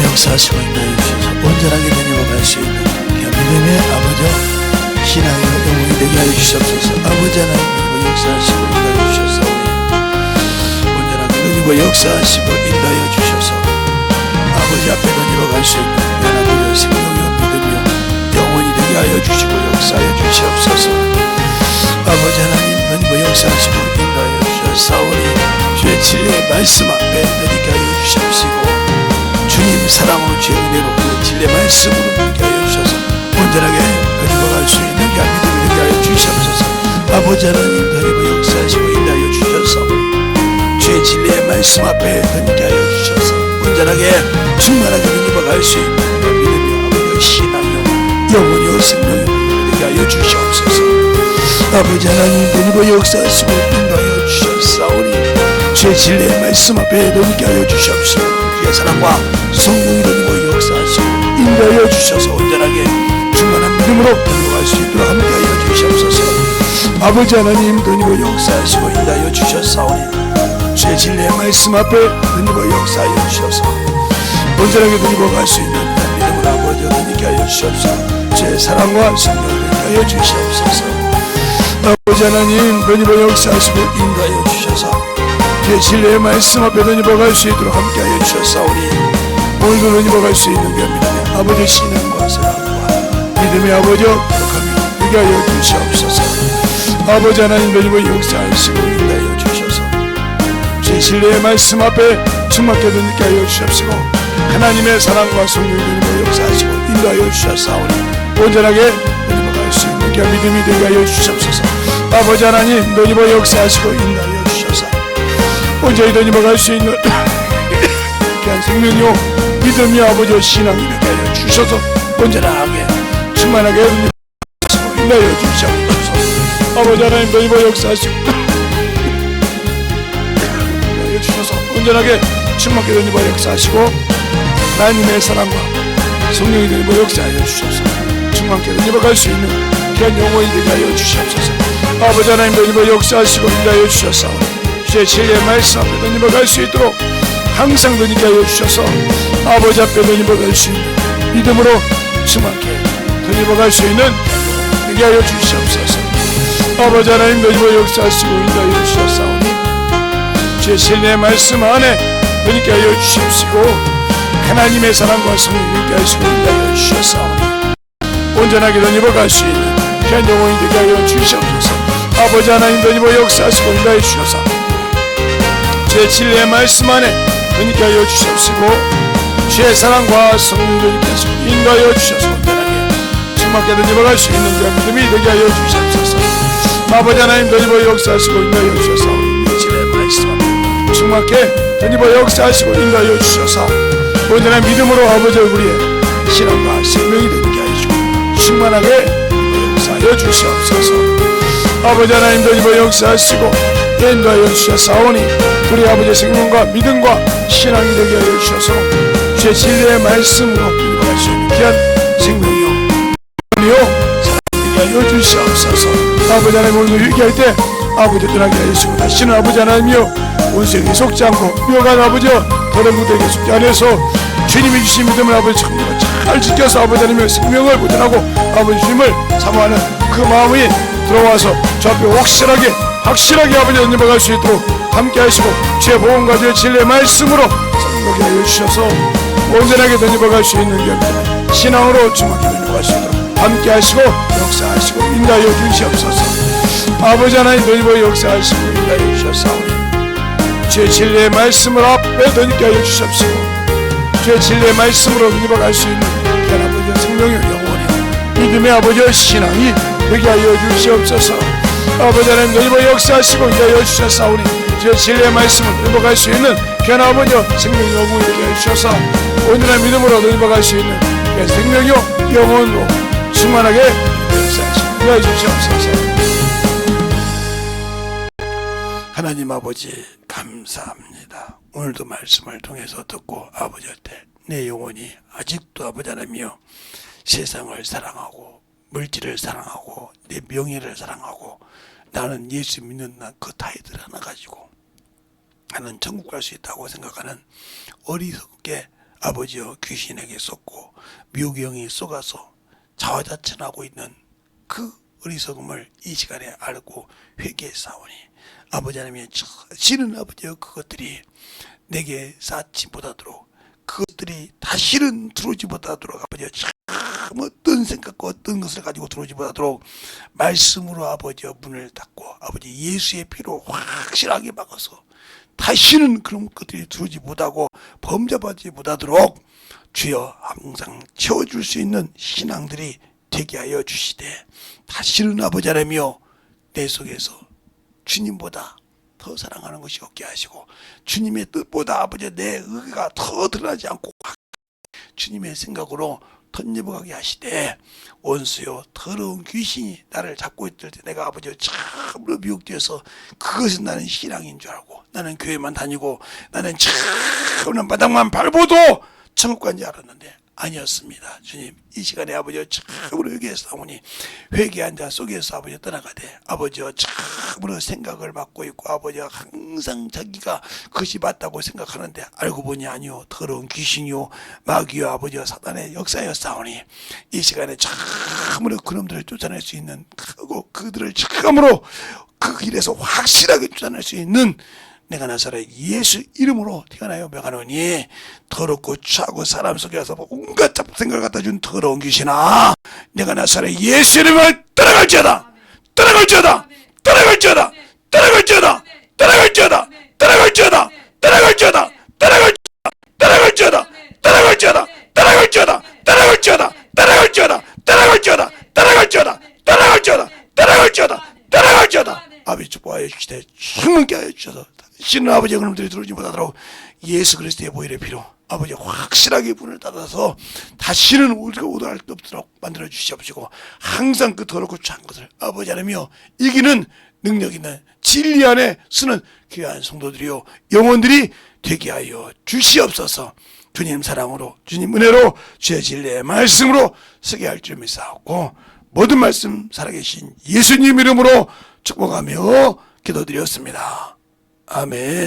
역사하시고 인도해 주셔서 온전하게 되내고 갈 수 있는 믿음의 아버지 신앙의 영웅이 되게 하여 주시옵소서. 아버지 하나님 역사하시고 인도해 주셔서 온전하게 되내고 역사하시고 인도하여 주셔서 아버지 앞에 되내고 갈 수 있는 하나님의 생명이요 믿음이요 영원히 되게 하여 주시고 역사하여 주시옵소서. 아버지 하나님 되내고 역사하시고 인도하여 주셔서 주의 진리의 말씀 앞에 되게 하여 주시옵시고 주님 사랑으로 주의 은혜로 그 진리의 말씀으로 되게 하여 주셔서 온전하게 가지고 갈 수 있는 믿음이 되게 하여 주시옵소서. 아버지 하나님 되고 역사하시고 인도하여 주셔서 주의 진리의 말씀 앞에 되게 하여 주셔서 온전하게 충만하게 되고 갈 수 있는 믿음이요 아버지의 신앙이요 영원히요 생명이요 되게 하여 주시옵소서. 아버지 하나님 되고 역사하시고 인도하여 주셨사오니 주의 진리의 말씀 앞에 되게 하여 주시옵소서. 주의 사랑과 성령이 되고 역사하시고 인도하여 주셔서 온전하게 충만한 믿음으로 들어갈 수 있도록 함께 하여 주시옵소서. 아버지 하나님 던지고 역사하시고 인도하여 주셨사오니 주의 진리의 말씀 앞에 던지고 역사하여 주셔서 온전하게 던지고 갈 수 있는 믿음으로 아버지 던지게 하여 주시옵소서. 주의 사랑과 성령을 하여 주시옵소서. 아버지 하나님 던지고 역사하시고 인도하여 주셔서 주의 진리의 말씀 앞에 던지고 갈 수 있도록 함께하여 주셨사오니 오늘도 던지고 갈 수 있는 게 믿음의 아버지 신앙과 사랑과 믿음의 아버지 거룩함이 되게 하여 주시옵소서. 아버지 하나님 던지고 역사하시고 인도하여 주셔서 주의 진리의 말씀 앞에 충만케 던지게 하여 주시옵시고 하나님의 사랑과 성령을 던지고 역사하시고 인도하여 주셨사오니 온전하게 던지고 갈 수 있는 게 믿음이 되게 하여 주시옵소서. 아버지 하나님 던지고 역사하시고 인도하여 주셔서 온전히 던지고 갈 수 있는 귀한 생명이요 믿음이 아버지 신앙이 되게 하여 주셔서 온전하게 충만하게 던지고 인도하여 주시옵소서. 아버지 하나님 던지고 역사하시고 인도하여 주셔서 온전하게 충만하게 던지고 역사하시고 하나님의 사랑과 성령이 던지고 역사하여 주셔서 충만하게 던지고 갈 수 있는 귀한 영혼이 되게 하여 주시옵소서. 아버지 하나님 던지고 역사하시고 인도하여 주셨사오니 주의 진리의 말씀 앞에 던지고 갈 수 있도록 항상 던지게 하여 주셔서 아버지 앞에 던지고 갈 수 있는 믿음으로 충만하게 던지고 갈 수 있는 되게 하여 주시옵소서. 아버지 하나님 던지고 역사하시고 인도하여 주셨사오니 주의 진리의 말씀 안에 던지게 하여 주시옵시고 하나님의 사랑과 성령을 있게 하시고 인도하여 주셨사오니 온전하게 던지고 갈 수 있는 귀한 영혼이 되게 하여 주시옵소서. 아버지 하나님 던지고 역사하시고 인도하여 주셔서 주의 진리의 말씀 안에 던지게 하여 주시옵시고 주의 사랑과 성령을 있게 하시고 인도하여 주셔서 온전하게 충만하게 던지고 갈 수 있는 귀한 믿음이 되게 하여 주시옵소서. 아버지 하나님 던지고 역사하시고 인도하여 주셔서 진리의 말씀 안에 충만하게 던지고 역사하시고 인도하여 주셔서 온전한 믿음으로 아버지 우리의 신앙과 생명이 되게 하여 주시고 충만하게 역사하여 주시옵소서. 아버지 하나님 던지고 역사하시고 인도하여 주셨사오니 우리 아버지의 생명과 믿음과 신앙이 되게 하여 주셔서 주의 진리의 말씀으로 인도할 수 있는 귀한 생명이요 사랑이 되게 하여 주시옵소서. 아버지 하나님 오늘 회개할 때 아버지 떠나게 하여 주시고 다시는 아버지 하나님이여 온생에 속지 않고 묘간 아버지여 더러운 무대에 속지 않아서 주님이 주신 믿음을 아버지 정말 잘 지켜서 아버지 하나님의 생명을 보존하고 아버지 주님을 사모하는 그 마음이 들어와서 주 앞에 확실하게 아버지 던져갈 수 있도록 함께 하시고 주의 복음과 주의 진리의 말씀으로 성령케 하여 주셔서 온전하게 던져갈 수 있는 귀한 신앙으로 충만하게 던져갈 수 있도록 함께 하시고 역사하시고 인도하여 주시옵소서. 아버지 하나님 던지고 역사하시고 인도하여 주셨사오니 주의 진리의 말씀을 앞에 던지게 하여 주시옵시고 주의 진리의 말씀으로 던져갈 수 있는 귀한 아버지의 생명의 영혼이 믿음의 아버지의 신앙이 되게 하여 주시옵소서. 아버지 하나님 던지고 역사하시고 인도하여 주셨사오니 주의 진리의 말씀을 던져갈 수 있는 귀한 아버지의 생명의 영혼이 되게 하여 주셔서 온전한 믿음으로 던져갈 수 있는 귀한 생명의 영혼으로 충만하게 역사하시고 인도하여 주시옵소서. 하나님 아버지 감사합니다. 오늘도 말씀을 통해서 듣고 아버지한테 내 영혼이 아직도 아버지 하나님이여 세상을 사랑하고 물질을 사랑하고 내 명예를 사랑하고 나는 예수 믿는 그 타이틀 하나 가지고 나는 천국 갈 수 있다고 생각하는 어리석게 아버지여 귀신에게 속고 미혹영이 속아서 자화자찬하고 있는 그 어리석음을 이 시간에 알고 회개했사오니 아버지 하나님의 다시는 아버지여 그것들이 내게 쌓지 못하도록 그것들이 다시는 들어오지 못하도록 아버지여 참 어떤 생각과 어떤 것을 가지고 들어오지 못하도록 말씀으로 아버지여 문을 닫고 아버지 예수의 피로 확실하게 막아서 다시는 그런 것들이 들어오지 못하고 범접하지 못하도록 주여 항상 채워줄 수 있는 신앙들이 되게 하여 주시되 다시는 아버지 하나님이여 내 속에서 주님보다 더 사랑하는 것이 없게 하시고 주님의 뜻보다 아버지 내 의가 더 드러나지 않고 주님의 생각으로 던져보게 하시되 원수요 더러운 귀신이 나를 잡고 있을 때 내가 아버지 참으로 미혹되어서 그것은 나는 신앙인 줄 알고 나는 교회만 다니고 나는 참으로 바닥만 밟아도 천국 간지 알았는데 아니었습니다. 주님, 이 시간에 아버지여 참으로 여기에서 사오니 회개한 자 속에서 아버지여 떠나가되 아버지여 참으로 생각을 맡고 있고 아버지여 항상 자기가 그것이 맞다고 생각하는데 알고 보니 아니요 더러운 귀신이요 마귀요 아버지여 사단의 역사였사오니 이 시간에 참으로 그놈들을 쫓아낼 수 있는 그들을 참으로 그 길에서 확실하게 쫓아낼 수 있는 내가 나사렛 예수 이름으로 태어나요 명하노니 더럽고 추하고 사람 속에서 온갖 잡생각을 갖다 준 더러운 귀신아 내가 나사렛 예수 이름을 떠나갈지어다 떠나갈지어다 떠나갈지어다 떠나갈지어다 떠나갈지어다 떠나갈지어다 떠나갈지어다 떠나갈지어다 떠나갈지어다 떠나갈지어다 떠나갈지어다 떠나갈지어다 떠나갈지어다 떠나갈지어다 떠나갈지어다 떠나갈지어다 떠나갈지어다 아버지 축복하여 주시되 충만케 하여 주셔서 신은 아버지의 그놈들이 들어오지 못하도록 예수 그리스도의 보혈의 피로 아버지 확실하게 문을 닫아서 다시는 우리가 오도할 수 없도록 만들어 주시옵시고 항상 그 더럽고 추한 것을 아버지 하나며 이기는 능력 있는 진리 안에 쓰는 귀한 성도들이요 영혼들이 되게 하여 주시옵소서. 주님 사랑으로 주님 은혜로 주의 진리의 말씀으로 쓰게 할 줄 믿사옵고 모든 말씀 살아계신 예수님 이름으로 축복하며 기도드렸습니다. 아멘.